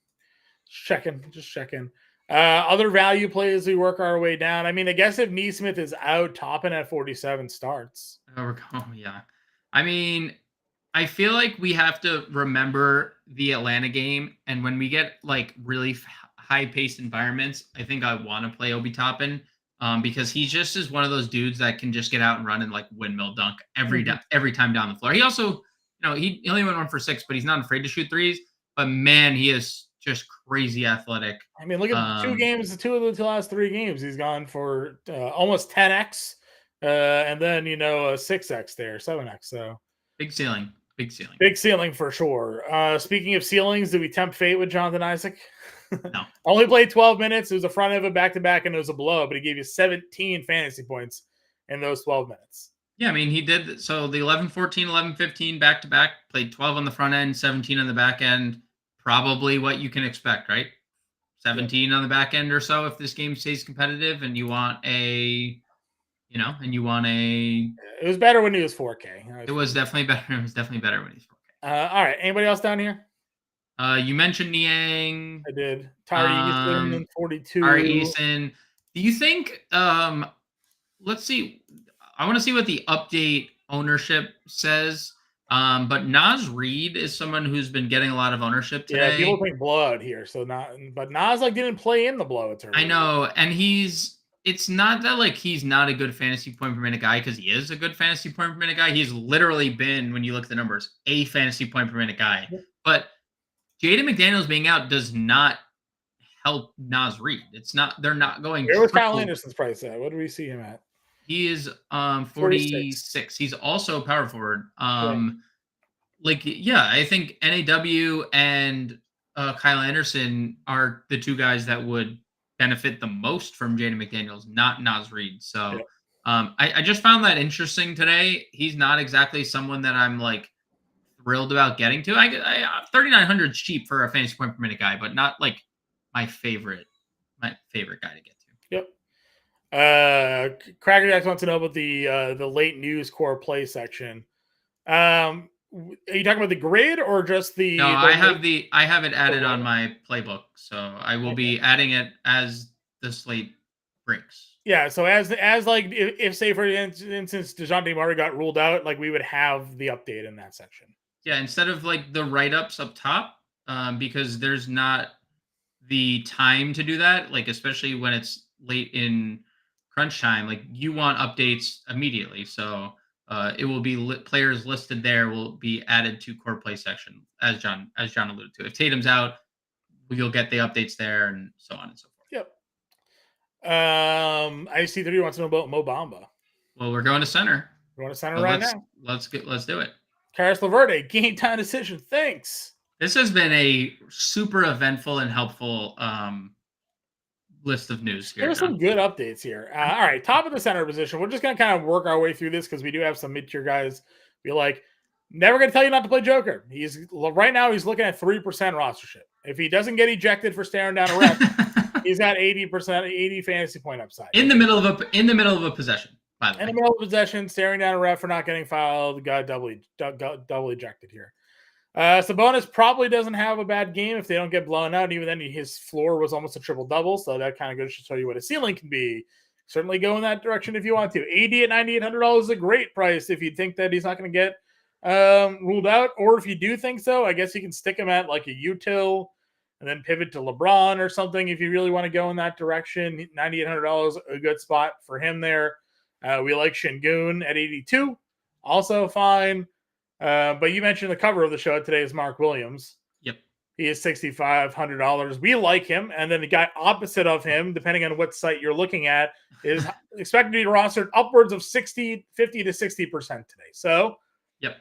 Just checking. Other value plays we work our way down. I guess if Neesmith is out, Toppin at 47 starts. Oh, yeah. I feel like we have to remember the Atlanta game, and when we get like really high-paced environments, I think I want to play Obi Toppin because he just is one of those dudes that can just get out and run and like windmill dunk every time down the floor. He also, he only went 1 for 6, but he's not afraid to shoot threes. But man, he is just crazy athletic. I mean, look at two of the last 3 games. He's gone for almost 10x, and then a 6x there, 7x. So big ceiling. Big ceiling for sure. Speaking of ceilings, did we tempt fate with Jonathan Isaac? No. Only played 12 minutes. It was a front of a back-to-back, and it was a blow, but he gave you 17 fantasy points in those 12 minutes. Yeah, I mean, he did. So the 11-14, 11-15 back-to-back, played 12 on the front end, 17 on the back end. Probably what you can expect, right? 17 on the back end or so if this game stays competitive and you want a It was better when he was 4K. It was definitely better. It was definitely better when he's 4K. All right. Anybody else down here? You mentioned Niang. I did. Tari Eason, 42. Tari Eason. Do you think let's see. I want to see what the update ownership says. But Naz Reid is someone who's been getting a lot of ownership today. Yeah, people think blowout here. But Naz didn't play in the blowout. I know, and it's not that he's not a good fantasy point per minute guy, because he is a good fantasy point per minute guy. He's literally been, when you look at the numbers, a fantasy point per minute guy. But Jaden McDaniels being out does not help Naz Reid. It's not. They're not going. Where was Kyle Anderson's price at? What do we see him at? He is 46. He's also a power forward. I think NAW and Kyle Anderson are the 2 guys that would benefit the most from Jaden McDaniels, not Naz Reid. So I just found that interesting today. He's not exactly someone that I'm thrilled about getting to. I 3,900 is cheap for a fantasy point per minute guy, but not my favorite guy to get to. Yep. Cracker Jacks wants to know about the late news core play section. Are you talking about the grid or just the? No, I have it added on my playbook, so I will be adding it as the slate breaks. Yeah, so as if say for instance DeJounte Murray got ruled out, we would have the update in that section. Yeah, instead of the write-ups up top, because there's not the time to do that, especially when it's late in crunch time, you want updates immediately. So it will be players listed there will be added to core play section, as John alluded to. If Tatum's out, you'll get the updates there, and so on and so forth. Yep. IC3 wants to know about Mo Bamba. Well, we're going to center. We're going to center right now. Let's do it. Karis LeVert, game time decision. Thanks. This has been a super eventful and helpful list of news here. There's some good updates here. All right, top of the center position. We're just going to kind of work our way through this because we do have some mid-tier guys. Never going to tell you not to play Joker. Right now he's looking at 3% rostership. If he doesn't get ejected for staring down a rep, he's got 80 fantasy point upside. In the middle of a possession. By the way. In the middle of possession, staring down a ref for not getting fouled, got double ejected here. Sabonis probably doesn't have a bad game if they don't get blown out. Even then, his floor was almost a triple-double, so that kind of goes to show you what a ceiling can be. Certainly go in that direction if you want to. AD at $9,800 is a great price if you think that he's not going to get ruled out. Or if you do think so, I guess you can stick him at a util and then pivot to LeBron or something if you really want to go in that direction. $9,800, a good spot for him there. We like Şengün at 82, also fine. But you mentioned the cover of the show today is Mark Williams. Yep. He is $6,500. We like him. And then the guy opposite of him, depending on what site you're looking at, is expected to be rostered upwards of 50 to 60% today. So yep,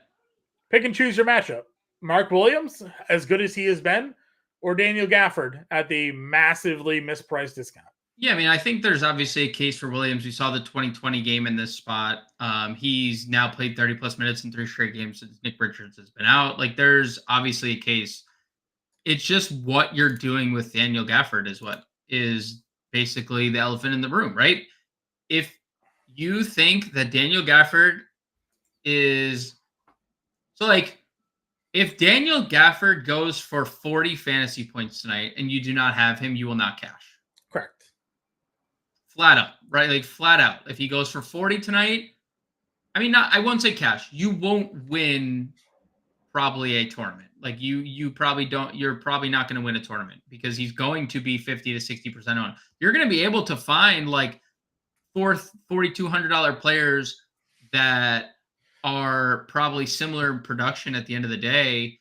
pick and choose your matchup. Mark Williams, as good as he has been, or Daniel Gafford at the massively mispriced discount. Yeah, I mean, I think there's obviously a case for Williams. We saw the 2020 game in this spot. He's now played 30-plus minutes in 3 straight games since Nick Richards has been out. There's obviously a case. It's just what you're doing with Daniel Gafford is what is basically the elephant in the room, right? If you think that Daniel Gafford is... if Daniel Gafford goes for 40 fantasy points tonight and you do not have him, you will not cash. Correct. Flat out, right? Flat out. If he goes for 40 tonight, I won't say cash. You won't win probably a tournament. You probably don't. You're probably not going to win a tournament because he's going to be 50 to 60% on. You're going to be able to find $4,200 players that are probably similar in production at the end of the day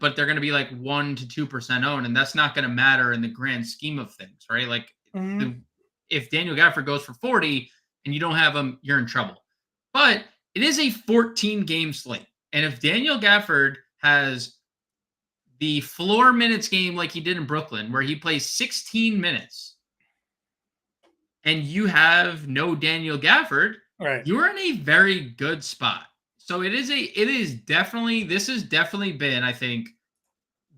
but they're going to be like 1 to 2% owned, and that's not going to matter in the grand scheme of things, right? Like if Daniel Gafford goes for 40 and you don't have him, you're in trouble. But it is a 14-game slate, and if Daniel Gafford has the floor minutes game like he did in Brooklyn, where he plays 16 minutes, and you have no Daniel Gafford, right, you're in a very good spot. So this has definitely been, I think,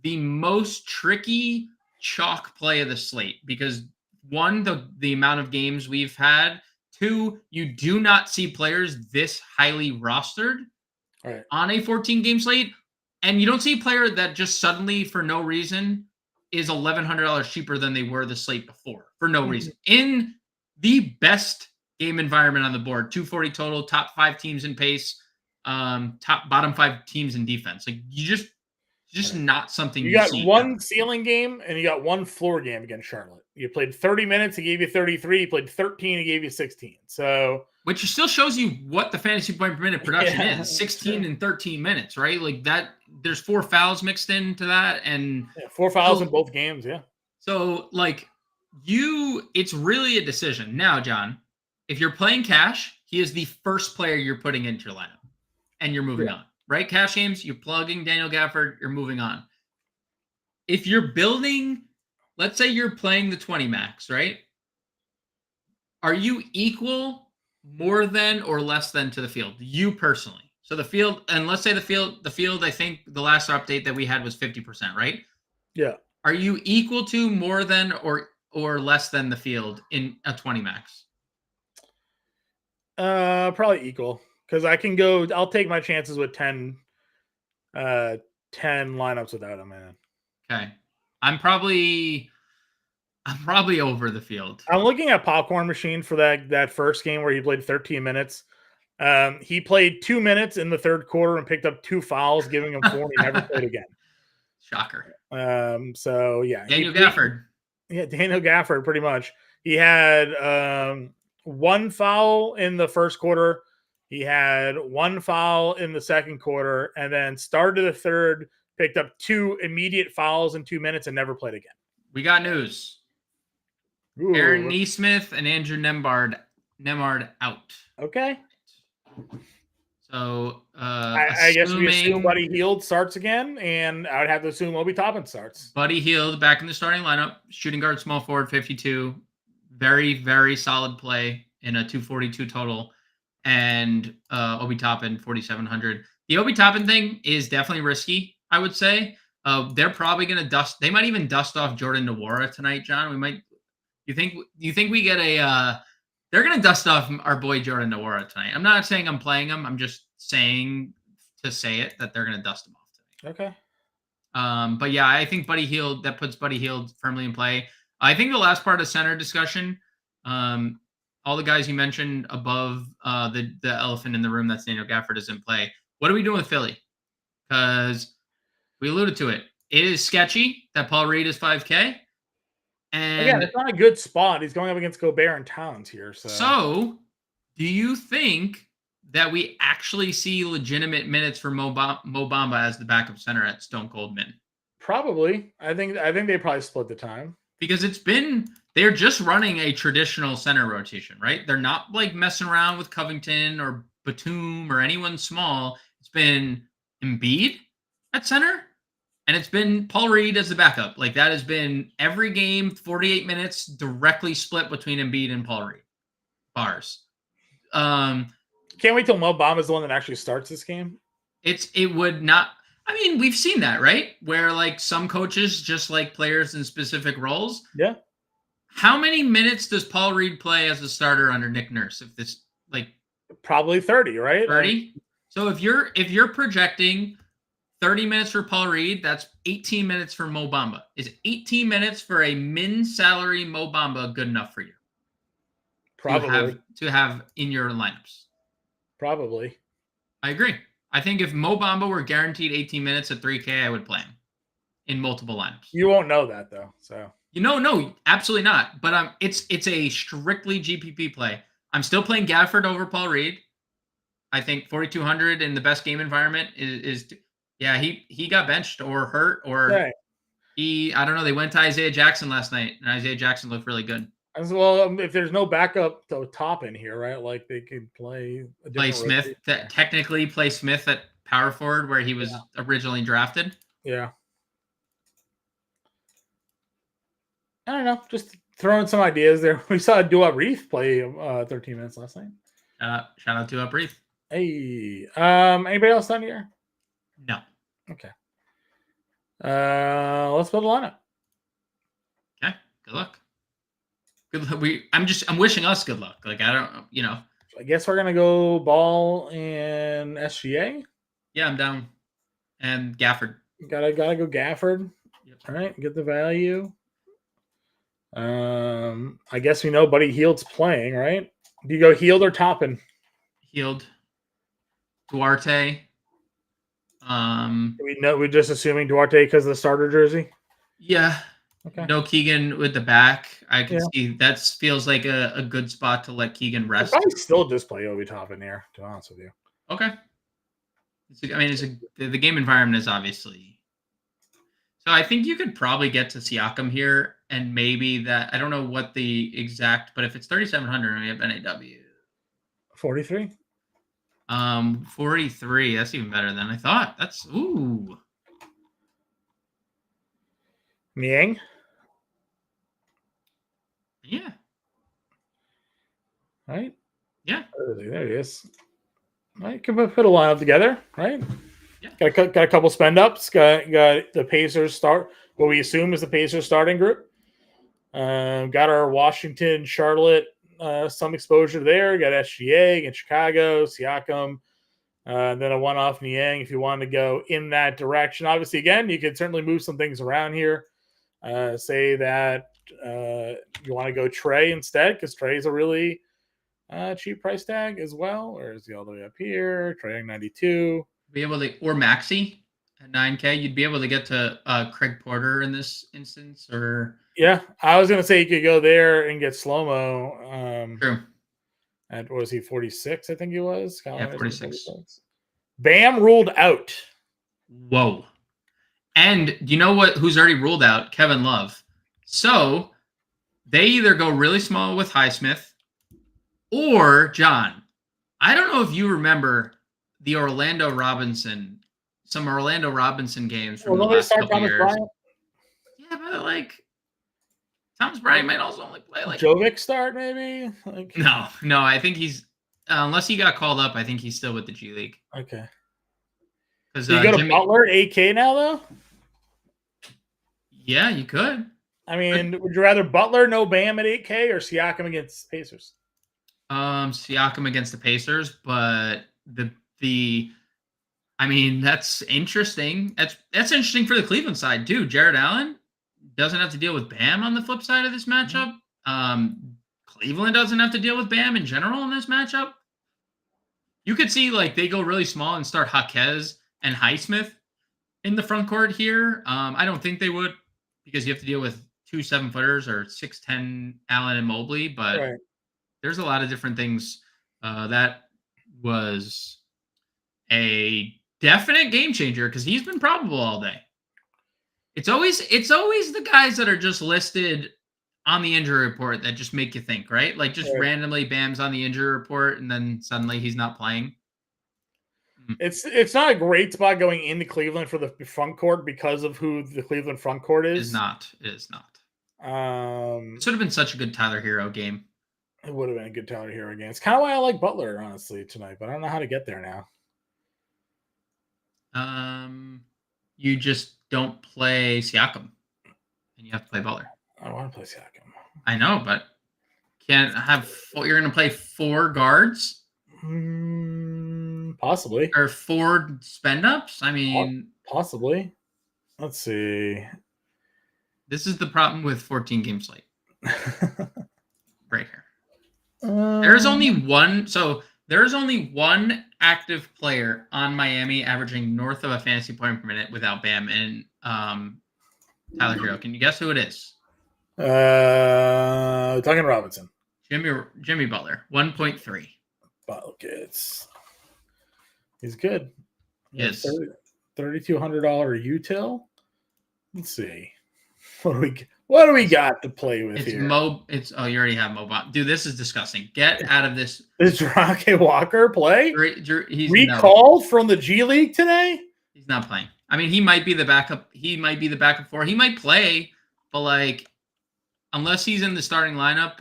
the most tricky chalk play of the slate because one, the amount of games we've had, two, you do not see players this highly rostered on a 14-game slate, and you don't see a player that just suddenly for no reason is $1,100 cheaper than they were the slate before for no reason in the best game environment on the board. 240 total, top 5 teams in pace. Bottom 5 teams in defense. Like you just not something you got see one ever. ceiling game and you got one floor game against Charlotte. You played 30 minutes, he gave you 33. You played 13, he gave you 16. So which still shows you what the fantasy point per minute production is. 16 and 13 minutes, right? Like that there's 4 fouls mixed into that and 4 fouls in both games, yeah. So like it's really a decision. Now, John, if you're playing cash, he is the first player you're putting into your lineup. And you're moving on, right? Cash games, you're plugging Daniel Gafford, you're moving on. If you're building, let's say you're playing the 20 max, right? Are you equal more than or less than to the field? You personally. So the field, and let's say the field, I think the last update that we had was 50%, right? Yeah. Are you equal to more than or less than the field in a 20 max? Probably equal. Because I'll take my chances with 10 lineups without him, man. Okay. I'm probably over the field. I'm looking at Popcorn Machine for that first game where he played 13 minutes. He played 2 minutes in the third quarter and picked up 2 fouls, giving him 4, and he never played again. Shocker. So yeah. Daniel Gafford. Yeah, Daniel Gafford, pretty much. He had 1 foul in the first quarter. He had 1 foul in the second quarter and then started the third, picked up 2 immediate fouls in 2 minutes and never played again. We got news. Ooh. Aaron Nesmith and Andrew Nemard out. Okay. So I guess we assume Buddy Hield starts again, and I would have to assume Obi Toppin starts. Buddy Hield back in the starting lineup, shooting guard, small forward, 52. Very, very solid play in a 242 total. And Obi Toppin, 4,700. The Obi Toppin thing is definitely risky, I would say. They're probably going to they might even dust off Jordan Nwora tonight, John. You think we get they're going to dust off our boy Jordan Nwora tonight. I'm not saying I'm playing him. I'm just saying to say it that they're going to dust him off tonight. Okay. But yeah, I think that puts Buddy Hield firmly in play. I think the last part of center discussion, all the guys you mentioned above the elephant in the room that's Daniel Gafford is in play. What are we doing with Philly? Because we alluded to it. It is sketchy that Paul Reed is 5K. And again, it's not a good spot. He's going up against Gobert and Towns here. So do you think that we actually see legitimate minutes for Mo Bamba as the backup center at Stone Cold Min? Probably. I think they probably split the time. Because they're just running a traditional center rotation, right? They're not like messing around with Covington or Batum or anyone small. It's been Embiid at center, and it's been Paul Reed as the backup. Like that has been every game, 48 minutes, directly split between Embiid and Paul Reed. Bars. Can't wait till Mo Bamba is the one that actually starts this game. It would not. I mean, we've seen that, right? Where like some coaches just like players in specific roles. Yeah. How many minutes does Paul Reed play as a starter under Nick Nurse? If this probably 30, right? 30. So if you're projecting 30 minutes for Paul Reed, that's 18 minutes for Mo Bamba. Is 18 minutes for a min salary Mo Bamba good enough for you? Probably. To have in your lineups. Probably. I agree. I think if Mo Bamba were guaranteed 18 minutes at 3K, I would play him in multiple lineups. You won't know that though. So no, absolutely not. But it's a strictly GPP play. I'm still playing Gafford over Paul Reed. I think 4,200 in the best game environment is Yeah, he got benched or hurt or Okay. I don't know. They went to Isaiah Jackson last night, and Isaiah Jackson looked really good. As well, if there's no backup to top in here, right? Like they could play a Play different Smith, rotation. technically play Smith at power forward where he was originally drafted. Yeah. I don't know. Just throwing some ideas there. We saw Dua Reef play 13 minutes last night. Shout out to Upreef. Hey. Anybody else done here? No. Okay. Let's build a lineup. Okay. Good luck. Good luck. I'm wishing us good luck. Like I don't, I guess we're gonna go Ball and SGA. Yeah, I'm down. And Gafford. Gotta go Gafford. Yep. All right, get the value. I guess we know Buddy Hield's playing, right? Do you go Hield or Toppin? Hield. Duarte. We're just assuming Duarte because of the starter jersey. Yeah. Okay. No Keegan with the back. I can see that feels like a good spot to let Keegan rest. I'd probably still just play Obi Toppin here, to be honest with you. Okay. The game environment is obviously. So I think you could probably get to Siakam here, and maybe that I don't know what the exact, but if it's 3,700 and we have NAW 43. 43. That's even better than I thought. That's Niang. Yeah. Right. Yeah. There he is. Right. Can put a lineup together, right? Yeah. Got a couple spend ups. Got the Pacers start. What we assume is the Pacers starting group. Got our Washington, Charlotte, some exposure there. Got SGA against Chicago, Siakam, then a one-off Niang if you want to go in that direction. Obviously, again, you could certainly move some things around here. Say that you want to go Trey instead because Trey's a really cheap price tag as well. Or is he all the way up here? Trey 92. Be able to, or Maxi at 9K, you'd be able to get to Craig Porter in this instance, or yeah, I was gonna say you could go there and get Slow-Mo. True. At what was he 46? I think he was. Yeah, 46. Bam ruled out. Whoa. And you know what? Who's already ruled out? Kevin Love. So they either go really small with Highsmith, or John. I don't know if you remember some Orlando Robinson games from the last couple years. Bryant? Yeah, but like Thomas Bryant might also only play like Jovic start maybe. No. I think he's unless he got called up. I think he's still with the G League. Okay. Because you go to Butler 8K now though. Yeah, you could. I mean, would you rather Butler no Bam at 8K or Siakam against Pacers? Siakam against the Pacers, but that's interesting. That's interesting for the Cleveland side too. Jared Allen doesn't have to deal with Bam on the flip side of this matchup. Cleveland doesn't have to deal with Bam in general in this matchup. You could see like they go really small and start Jaquez and Highsmith in the front court here. I don't think they would because you have to deal with 2 7-footers or 6'10" Allen and Mobley, but there's a lot of different things. That was a definite game changer because he's been probable all day. It's always the guys that are just listed on the injury report that just make you think, right? Like just randomly Bam's on the injury report and then suddenly he's not playing. It's not a great spot going into Cleveland for the front court because of who the Cleveland front court is. It is not. It should have been such a good Tyler Hero game. It would have been a good Tyler Hero game. It's kind of why I like Butler, honestly, tonight, but I don't know how to get there now. You just don't play Siakam, and you have to play Butler. I want to play Siakam. I know, but can't have. You're going to play 4 guards. Possibly. Or 4 spend ups. I mean, possibly. Let's see. This is the problem with 14 game slate. Right here. There's only one. So there's only one active player on Miami averaging north of a fantasy point per minute without Bam and Tyler Hero. Can you guess who it is? Duncan Robinson. Jimmy Butler. 1.3. Buckets. He's good. Yes. $3,200 util. Let's see. What do we got to play with It's here? you already have Mobot. Dude, this is disgusting. Get out of this. Does Rocket Walker play? He's Recalled from the G League today? He's not playing. I mean, he might be the backup. He might be the backup for. He might play, but like, unless he's in the starting lineup.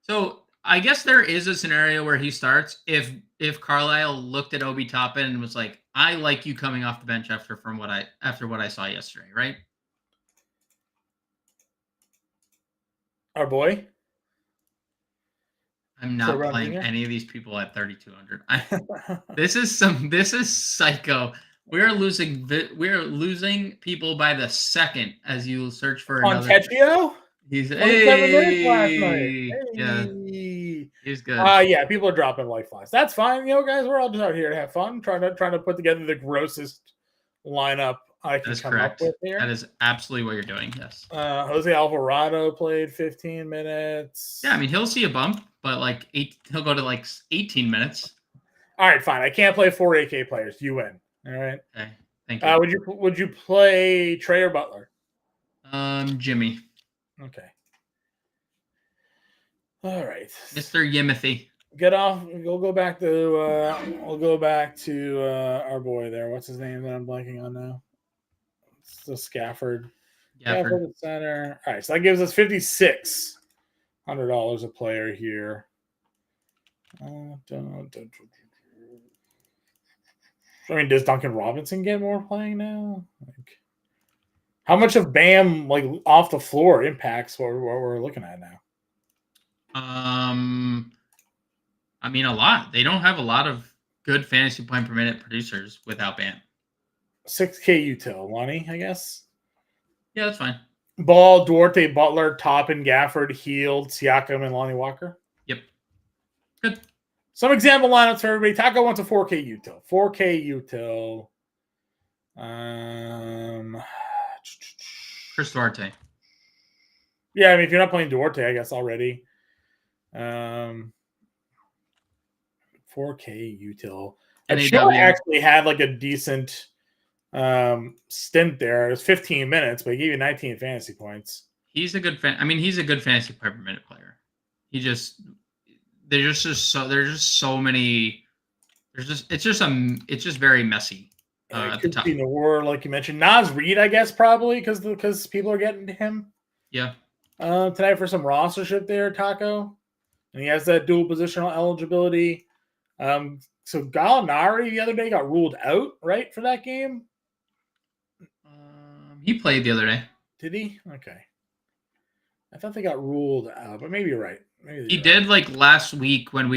So I guess there is a scenario where he starts if Carlisle looked at Obi Toppin and was like, "I like you coming off the bench after what I saw yesterday," right? Our boy. I'm not playing any of these people at 3,200. This is psycho. We're losing people by the second as you search for another. Montecchio? He's 27 minutes last night. Yeah. He's good. Yeah, people are dropping like flies. That's fine. Guys, we're all just out here to have fun, trying to put together the grossest lineup I can come up with here. That is absolutely what you're doing. Yes. Jose Alvarado played 15 minutes. Yeah, I mean he'll see a bump, but he'll go to like 18 minutes. All right, fine. I can't play 4 AK players. You win. All right. Okay. Thank you. Would you play Trey or Butler? Jimmy. Okay. All right. Mr. Yimothy. Get off. We'll go back to our boy there. What's his name that I'm blanking on now? It's the Scafford. Gafford at center. All right, so that gives us $5,600 a player here. I mean, does Duncan Robinson get more playing now? How much of Bam off the floor impacts what we're looking at now? I mean, a lot. They don't have a lot of good fantasy point per minute producers without Bam. 6K util, Lonnie, I guess. Yeah, that's fine. Ball, Duarte, Butler, Toppin, Gafford, Heald, Siakam, and Lonnie Walker. Yep. Good. Some example lineups for everybody. Taco wants a 4K util. 4K util. Chris Duarte. Yeah, I mean, if you're not playing Duarte, I guess already. 4K util. And Shaw actually had a decent stint there. It was 15 minutes, but he gave you 19 fantasy points. He's a good he's a good fantasy point per minute player. There's just so many. It's just very messy. It could be Noor, like you mentioned. Naz Reid, I guess, probably because people are getting to him. Yeah. Tonight for some rostership there, Taco, and he has that dual positional eligibility. So Gallinari the other day got ruled out, right, for that game. He played the other day. Did he? Okay. I thought they got ruled out, but maybe you're right. He did last week when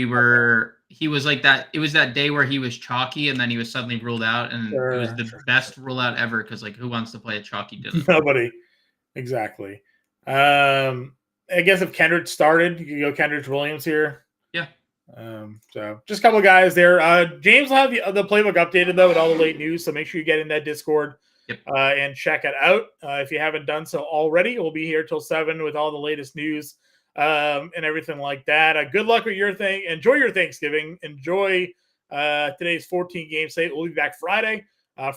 he was like that. It was that day where he was chalky and then he was suddenly ruled out, and it was the best rule out ever because who wants to play a chalky dude? Nobody. Exactly. I guess if Kendrick started, you could go Kendrick Williams here. Yeah. So just a couple of guys there. James will have the playbook updated though with all the late news, so make sure you get in that Discord. Yep. And check it out. If you haven't done so already, we'll be here till 7 with all the latest news and everything like that. Good luck with your thing. Enjoy your Thanksgiving. Enjoy today's 14-game slate. We'll be back Friday.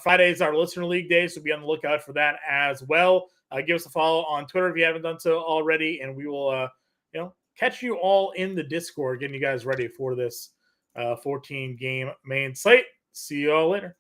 Friday is our listener league day, so be on the lookout for that as well. Give us a follow on Twitter if you haven't done so already, and we will catch you all in the Discord, getting you guys ready for this 14-game main slate. See you all later.